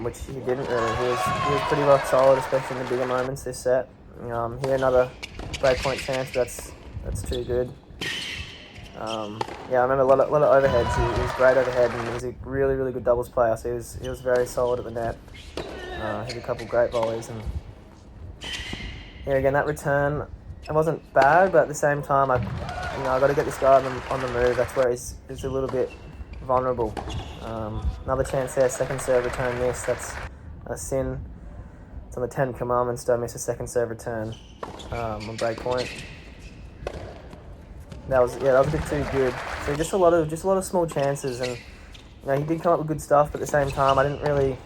which he didn't really. He was pretty rock solid, especially in the bigger moments this set. Here another breakpoint chance, but that's too good. I remember a lot of overheads. He was great overhead, and he was a really, really good doubles player. So he was very solid at the net. Hit a couple great volleys, and again that return, it wasn't bad, but at the same time, I got to get this guy on the move. That's where he's a little bit vulnerable. Another chance there, second serve return miss. That's a sin. It's on the 10 commandments. Don't miss a second serve return on break point. That was a bit too good. So just a lot of small chances, and he did come up with good stuff, but at the same time I didn't really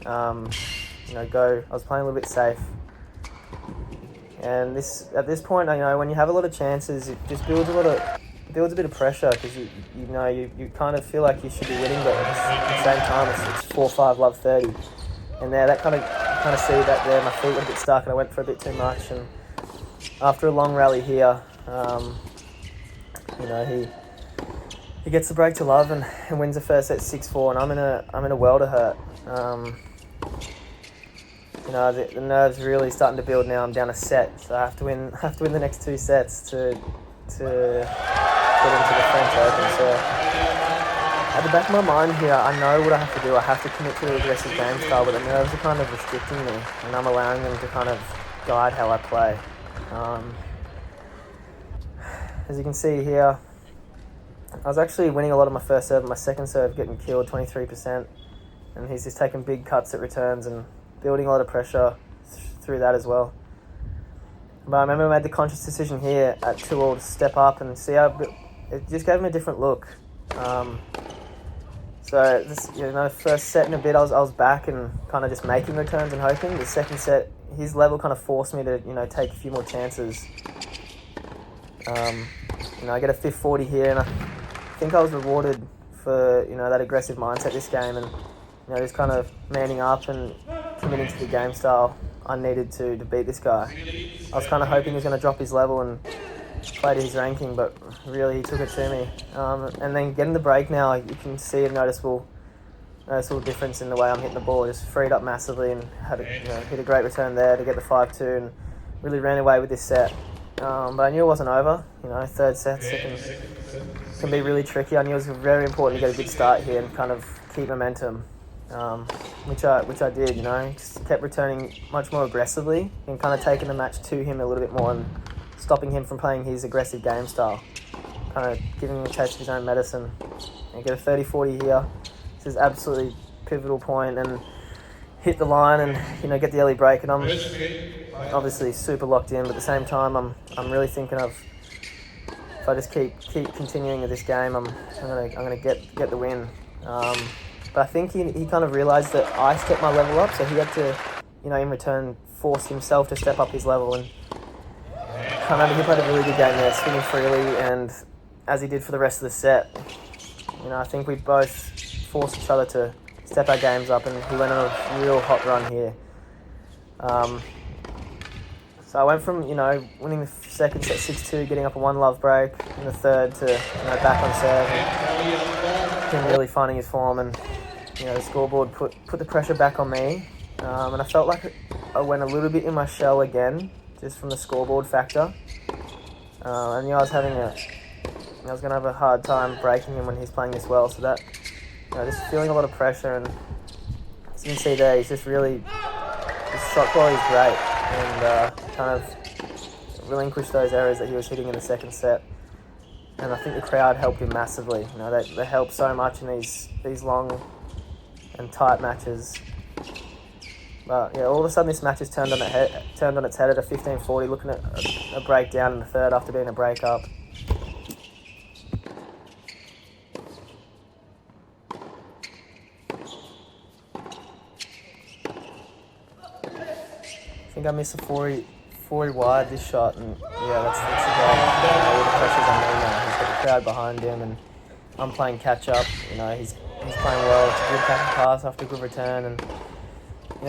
go. I was playing a little bit safe. And at this point, when you have a lot of chances, it just builds a bit of pressure, because you kind of feel like you should be winning, but at the same time it's 4-5 love 30, and there that kind of see that there. My feet were a bit stuck, and I went for a bit too much. And after a long rally here, he gets the break to love and wins the first set 6-4, and I'm in a world of hurt. The nerves really starting to build now. I'm down a set, so I have to win the next 2 sets to get into the French Open. So At the back of my mind here, I know what I have to do. I have to commit to the aggressive game style, but the nerves are kind of restricting me, and I'm allowing them to kind of guide how I play. As you can see here, I was actually winning a lot of my first serve, my second serve getting killed 23%, and he's just taking big cuts at returns and building a lot of pressure through that as well. But I remember I made the conscious decision here at 2-all to step up and see how it just gave me a different look. So this, first set in a bit, I was back and kind of just making returns and hoping. The second set, his level kind of forced me to take a few more chances. I get a 540 here, and I think I was rewarded for that aggressive mindset this game, and just kind of manning up and committing to the game style I needed to beat this guy. I was kind of hoping he was going to drop his level and play to his ranking, but really he took it to me. And then getting the break now, you can see a noticeable difference in the way I'm hitting the ball. Just freed up massively and had hit a great return there to get the 5-2 and really ran away with this set. But I knew it wasn't over. Third set can be really tricky. I knew it was very important to get a good start here and kind of keep momentum, which I did. Just kept returning much more aggressively and kind of taking the match to him a little bit more and stopping him from playing his aggressive game style, kind of giving him a taste of his own medicine. And get a 30-40 here. This is absolutely pivotal point, and hit the line and get the early break. And I'm obviously super locked in, but at the same time I'm really thinking of, if I just keep continuing with this game, I'm gonna get the win. But I think he kind of realised that I stepped my level up, so he had to in return force himself to step up his level. And I remember he played a really good game there, swinging freely, and as he did for the rest of the set. I think we both forced each other to step our games up, and he went on a real hot run here. So I went from, winning the second set 6-2, getting up a 1-love break in the third to, back on serve, and him really finding his form, and, the scoreboard put the pressure back on me. And I felt like I went a little bit in my shell again, just from the scoreboard factor. I knew I was going to have a hard time breaking him when he's playing this well, so that, just feeling a lot of pressure. And as you can see there, he's just really, his shot quality is great, and kind of relinquished those errors that he was hitting in the second set. And I think the crowd helped him massively. They help so much in these long and tight matches. But yeah, all of a sudden this match has turned on its head at a 15-40, looking at a breakdown in the third after being a break up. I think I missed a 40 wide this shot, and yeah, that's the goal. All the pressure's on me now. He's got the crowd behind him, and I'm playing catch up. He's playing well. It's a good back and pass after a good return, and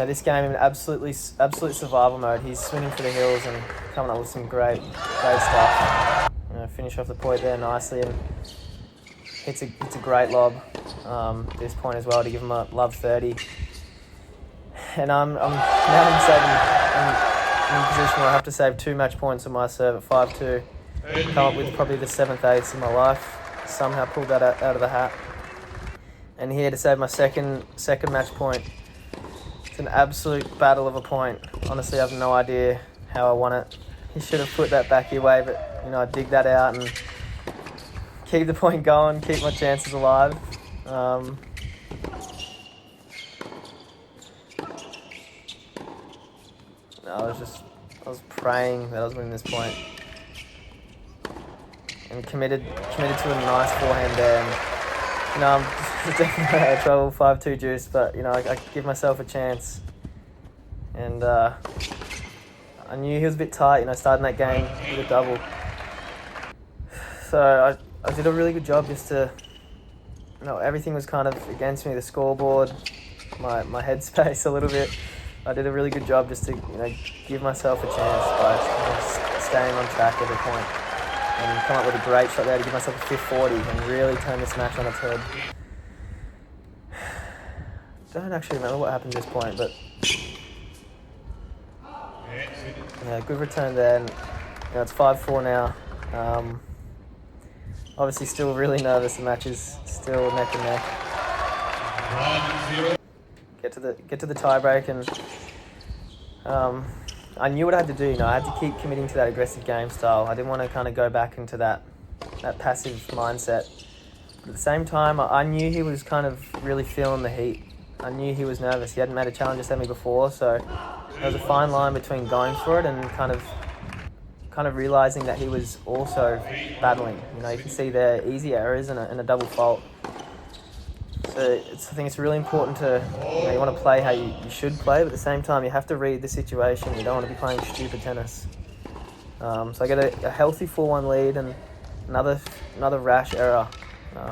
this game in absolute survival mode. He's swinging for the hills and coming up with some great stuff. Finish off the point there nicely, and it's a great lob. This point as well to give him a love 30. And I'm in a position where I have to save 2 match points on my serve at 5-2. Come up with probably the 7th ace in my life. Somehow pulled that out of the hat. And here to save my second match point. It's an absolute battle of a point. Honestly, I have no idea how I won it. He should have put that back your way, but I dig that out and keep the point going, keep my chances alive. I was praying that I was winning this point, and committed to a nice forehand there. And, I'm definitely out of trouble, 5-2 juice, but I give myself a chance. And I knew he was a bit tight, starting that game with a double. So I did a really good job just to, everything was kind of against me, the scoreboard, my headspace a little bit. I did a really good job just to, give myself a chance by staying on track every point, and come up with a great shot there to give myself a 540 and really turn this match on its head. Don't actually remember what happened at this point, but yeah, good return there. And, it's 5-4 now. obviously still really nervous. The match is still neck and neck. Get to the tie break, and I knew what I had to do. I had to keep committing to that aggressive game style. I didn't want to kind of go back into that passive mindset. But at the same time, I knew he was kind of really feeling the heat. I knew he was nervous. He hadn't made a challenger semi before, so there was a fine line between going for it and kind of realizing that he was also battling. You can see there easy errors and a double fault. So I think it's really important to, you want to play how you should play, but at the same time you have to read the situation. You don't want to be playing stupid tennis. So I get a healthy 4-1 lead and another rash error,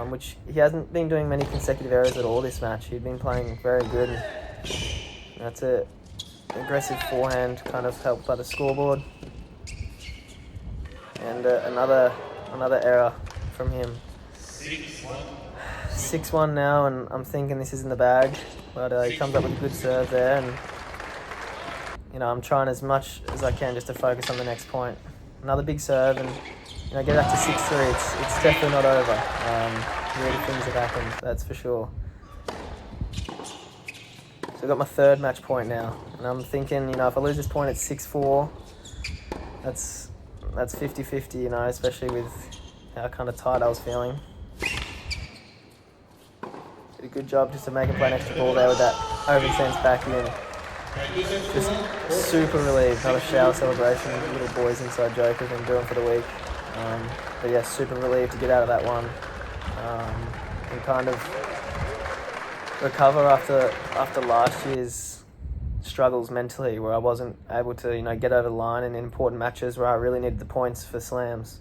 which he hasn't been doing many consecutive errors at all this match. He'd been playing very good. And that's an aggressive forehand, kind of helped by the scoreboard. And another error from him. 6-1 now, and I'm thinking this is in the bag, but he comes up with a good serve there, and I'm trying as much as I can just to focus on the next point. Another big serve, and get that to 6-3. It's definitely not over. Really things have happened, that's for sure. So I've got my third match point now, and I'm thinking, if I lose this point at 6-4, that's 50-50, especially with how kind of tight I was feeling. Did a good job just to make him play an extra ball there with that over sense back in. Just super relieved. Another shower celebration. Little boys inside joke I've been doing for the week. But yeah, super relieved to get out of that one. And kind of recover after last year's struggles mentally, where I wasn't able to get over the line in important matches where I really needed the points for slams.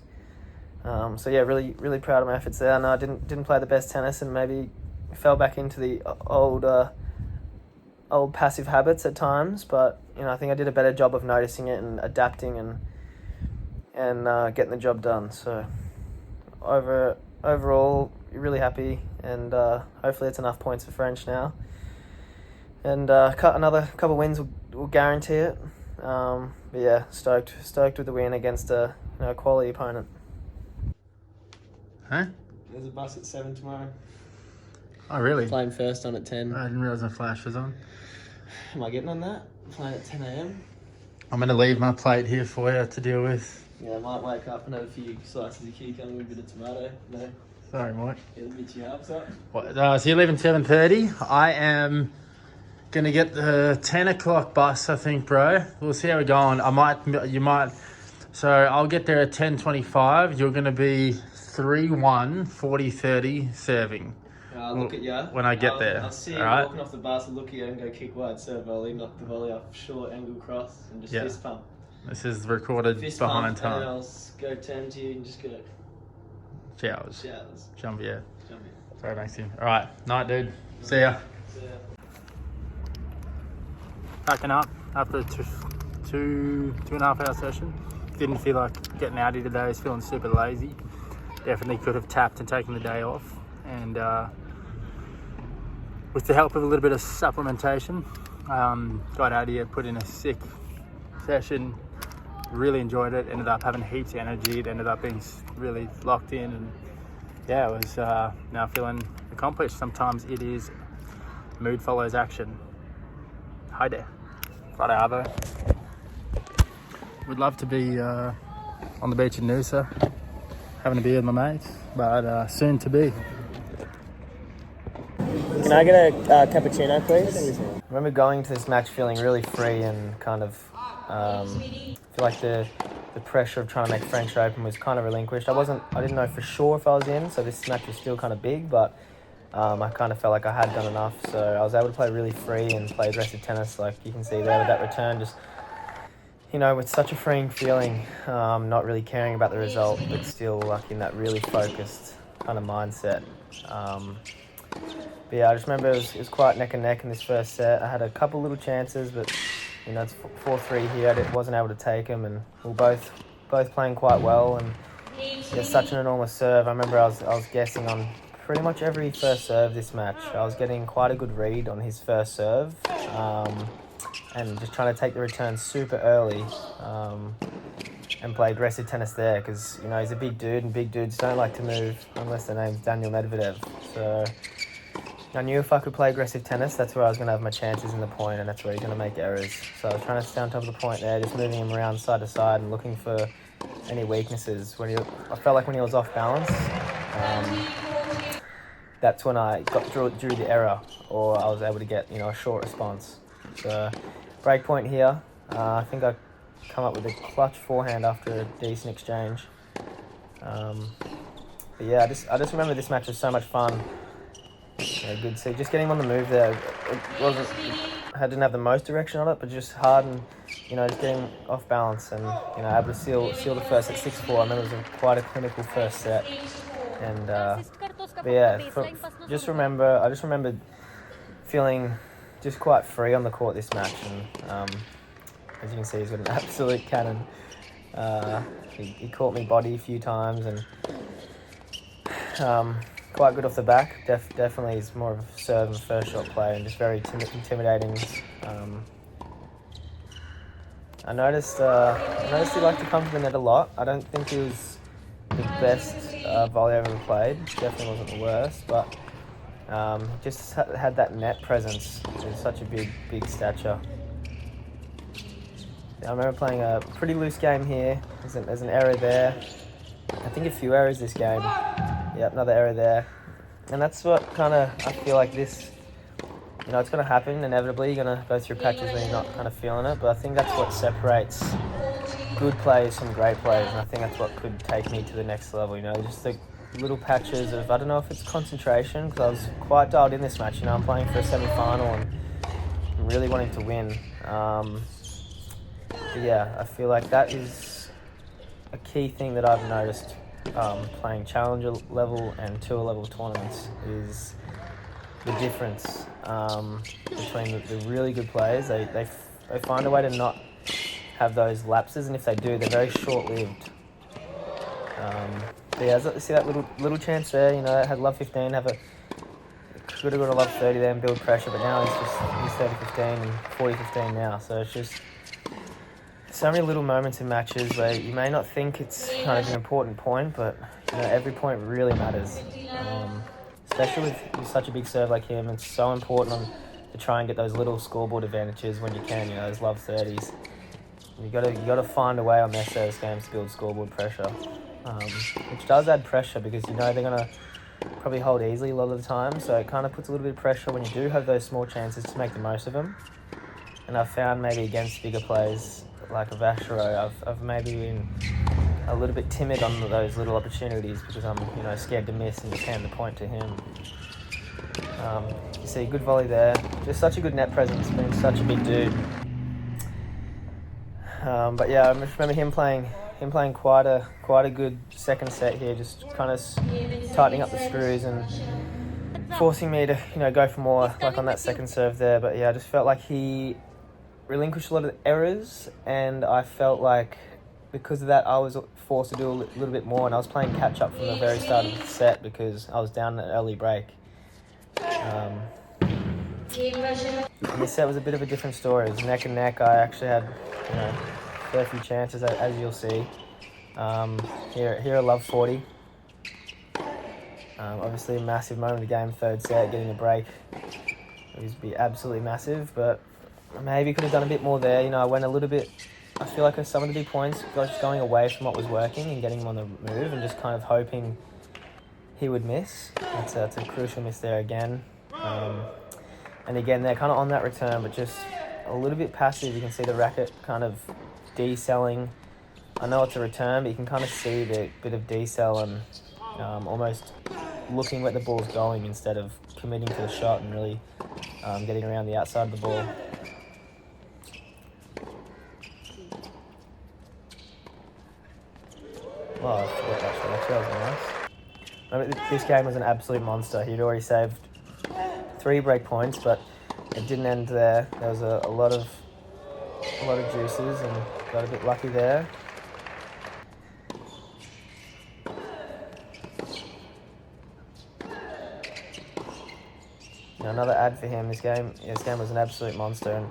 So yeah, really proud of my efforts there. I know I didn't play the best tennis and maybe fell back into the old passive habits at times, but I think I did a better job of noticing it and adapting and getting the job done. So overall, really happy, and hopefully it's enough points for French now. And another couple wins will guarantee it. But yeah, stoked with the win against a quality opponent. Huh? There's a bus at 7 tomorrow. Oh, really? Playing first on at 10. I didn't realise the flash was on. Am I getting on that? Playing at 10 a.m. I'm going to leave my plate here for you to deal with. Yeah, I might wake up and have a few slices of cucumber and a bit of tomato. No. Sorry, Mike. It'll beat you up, so. What, so you're leaving 7:30. I am going to get the 10 o'clock bus, I think, bro. We'll see how we're going. You might. So I'll get there at 10:25. You're going to be 3-1, 40-30 serving. I'll look at you. When I get there. I'll see you right? walking off the bus, I'll look at you and go kick wide serve volley, knock the volley off, short angle cross, and just fist pump. This is recorded Fist behind pump, time. and then I'll go turn to you and just go. Showers. Jump, yeah. Jump in. Sorry, Maxie. All right. Night, dude. See ya. Packing up after a two and a half hour session. Didn't feel like getting out here today. I was feeling super lazy. Definitely could have tapped and taken the day off. And with the help of a little bit of supplementation, got out here, put in a sick session, really enjoyed it, ended up having heaps of energy. It ended up being really locked in, and yeah, it was now feeling accomplished. Sometimes it is mood follows action. Hi there. Right, Arvo. Would love to be on the beach in Noosa, having a beer with my mates, but soon to be. Can I get a cappuccino, please? I remember going to this match feeling really free and kind of feel like the pressure of trying to make French Open was kind of relinquished. I didn't know for sure if I was in, so this match was still kind of big, but I kind of felt like I had done enough, so I was able to play really free and play aggressive tennis, like you can see there with that return, just with such a freeing feeling, not really caring about the result, but still like in that really focused kind of mindset. But yeah, I just remember it was quite neck and neck in this first set. I had a couple little chances, but it's 4-3 here. I wasn't able to take them, and we were both playing quite well. And yeah, such an enormous serve. I remember I was guessing on pretty much every first serve this match. I was getting quite a good read on his first serve, and just trying to take the return super early. play aggressive tennis there because, you know, he's a big dude and big dudes don't like to move unless their name's Daniel Medvedev. So I knew if I could play aggressive tennis, that's where I was going to have my chances in the point and that's where he's going to make errors. So I was trying to stay on top of the point there, just moving him around side to side and looking for any weaknesses. I felt like when he was off balance, that's when I drew the error, or I was able to get, you know, a short response. So break point here. I think I come up with a clutch forehand after a decent exchange. But yeah, I just remember this match was so much fun. Yeah, good to see. Just getting him on the move there. I didn't have the most direction on it, but just hard and, you know, just getting off balance and, you know, able to seal the first at 6-4. I remember it was quite a clinical first set. And but yeah, I just remember feeling just quite free on the court this match. And as you can see, he's got an absolute cannon. He caught me body a few times and quite good off the back. Definitely is more of a serve and first shot play and just very intimidating. I noticed he liked to come to the net a lot. I don't think he was the best volley I've ever played. Definitely wasn't the worst, but just had that net presence. With such a big stature. I remember playing a pretty loose game here. There's an error there. I think a few errors this game. Yep, another error there. And that's what kind of, I feel like this, you know, it's going to happen inevitably. You're going to go through patches where you're not kind of feeling it. But I think that's what separates good players from great players. And I think that's what could take me to the next level, you know, just the little patches of, I don't know if it's concentration, because I was quite dialed in this match. You know, I'm playing for a semi-final and I'm really wanting to win. But yeah, I feel like that is a key thing that I've noticed playing challenger level and tour level tournaments is the difference between the really good players. They find a way to not have those lapses, and if they do, they're very short-lived. But yeah, see that little chance there. You know, had love 15, could have got a love 30 there and build pressure, but now he's 30-15 and 40-15 now. So it's just so many little moments in matches where you may not think it's kind of an important point, but you know, every point really matters. Especially with such a big serve like him, it's so important to try and get those little scoreboard advantages when you can. You know, those love 30s. You got to find a way on their service games to build scoreboard pressure, which does add pressure because you know they're gonna probably hold easily a lot of the time. So it kind of puts a little bit of pressure when you do have those small chances to make the most of them. And I've found maybe against bigger players like a Vachereau, I've maybe been a little bit timid on those little opportunities because I'm, you know, scared to miss and just hand the point to him. You see, good volley there. Just such a good net presence, being such a big dude. But yeah, I just remember him playing quite a good second set here, just kind of tightening up the screws and forcing me to, you know, go for more like on that second serve there. But yeah, I just felt like he relinquished a lot of errors, and I felt like because of that I was forced to do a little bit more, and I was playing catch up from the very start of the set because I was down an early break. And this set was a bit of a different story. It was neck and neck. I actually had, you know, a fair few chances, as you'll see. Here I love 40. Obviously a massive moment of the game, third set, getting a break. It would be absolutely massive, but maybe could have done a bit more there. You know, I went a little bit, I feel like some of the big points, just going away from what was working and getting him on the move and just kind of hoping he would miss. That's a crucial miss there again. And again, they're kind of on that return, but just a little bit passive. You can see the racket kind of decelling. I know it's a return, but you can kind of see the bit of decel and almost looking where the ball's going instead of committing to the shot and really getting around the outside of the ball. Oh, I forgot that shot. That was nice. Remember, this game was an absolute monster. He'd already saved 3 break points, but it didn't end there. There was a lot of juices and got a bit lucky there. Another ad for him. This game was an absolute monster, and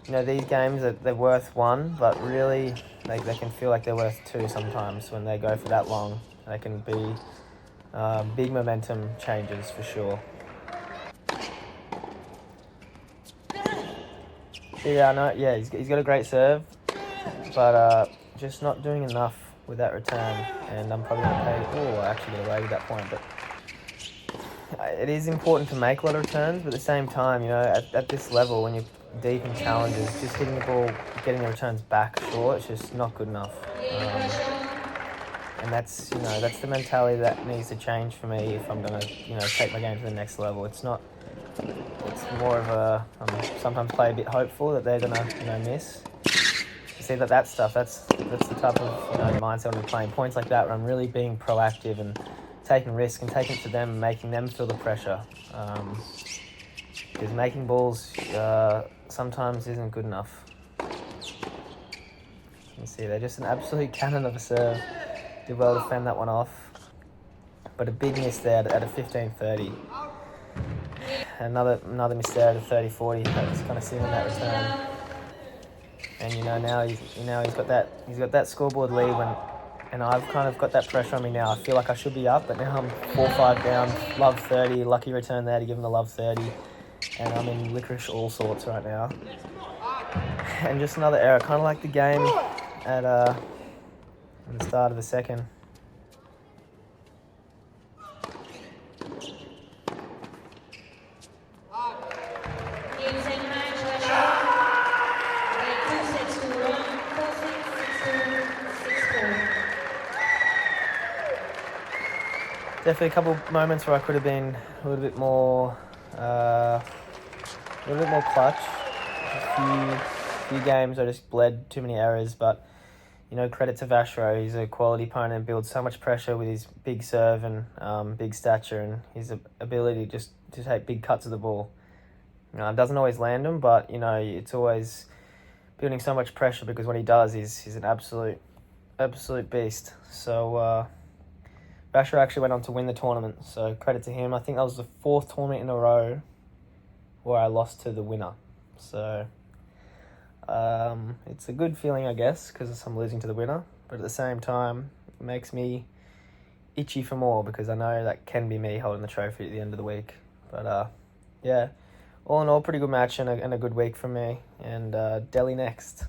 you know, these games, they're worth 1, but really they can feel like they're worth 2 sometimes when they go for that long. They can be big momentum changes for sure. Yeah, no, yeah, he's got a great serve, but just not doing enough with that return. And I'm probably going to pay. Oh, I actually got away with that point, but it is important to make a lot of returns. But at the same time, you know, at this level, when you're deep in challenges, just hitting the ball, getting the returns back short, it's just not good enough. And that's the mentality that needs to change for me if I'm going to, take my game to the next level. It's not. It's more of a sometimes play a bit hopeful that they're going to, miss. You see that stuff. That's the type of mindset when I'm playing points like that, where I'm really being proactive and taking risk and taking it to them, and making them feel the pressure. Because making balls sometimes isn't good enough. You can see they're just an absolute cannon of a serve. Did well to fend that one off, but a big miss there at a 15-30. Another miss there at a 30-40. That's kind of sitting in that return. And now he's got that scoreboard lead and I've kind of got that pressure on me now. I feel like I should be up, but now I'm 4-5 down. Love 30, lucky return there to give him the love 30, and I'm in licorice all sorts right now. And just another error, kind of like the game at the start of the second. Definitely a couple moments where I could have been a little bit more clutch. A few games I just bled too many errors, but credit to Vashro. He's a quality opponent, builds so much pressure with his big serve and big stature, and his ability just to take big cuts of the ball. Doesn't always land them, but it's always building so much pressure, because when he does, he's an absolute beast. So Basher actually went on to win the tournament, so credit to him. I think that was the 4th tournament in a row where I lost to the winner. So it's a good feeling, I guess, because I'm losing to the winner. But at the same time, it makes me itchy for more, because I know that can be me holding the trophy at the end of the week. But yeah, all in all, pretty good match and a good week for me. And Delhi next.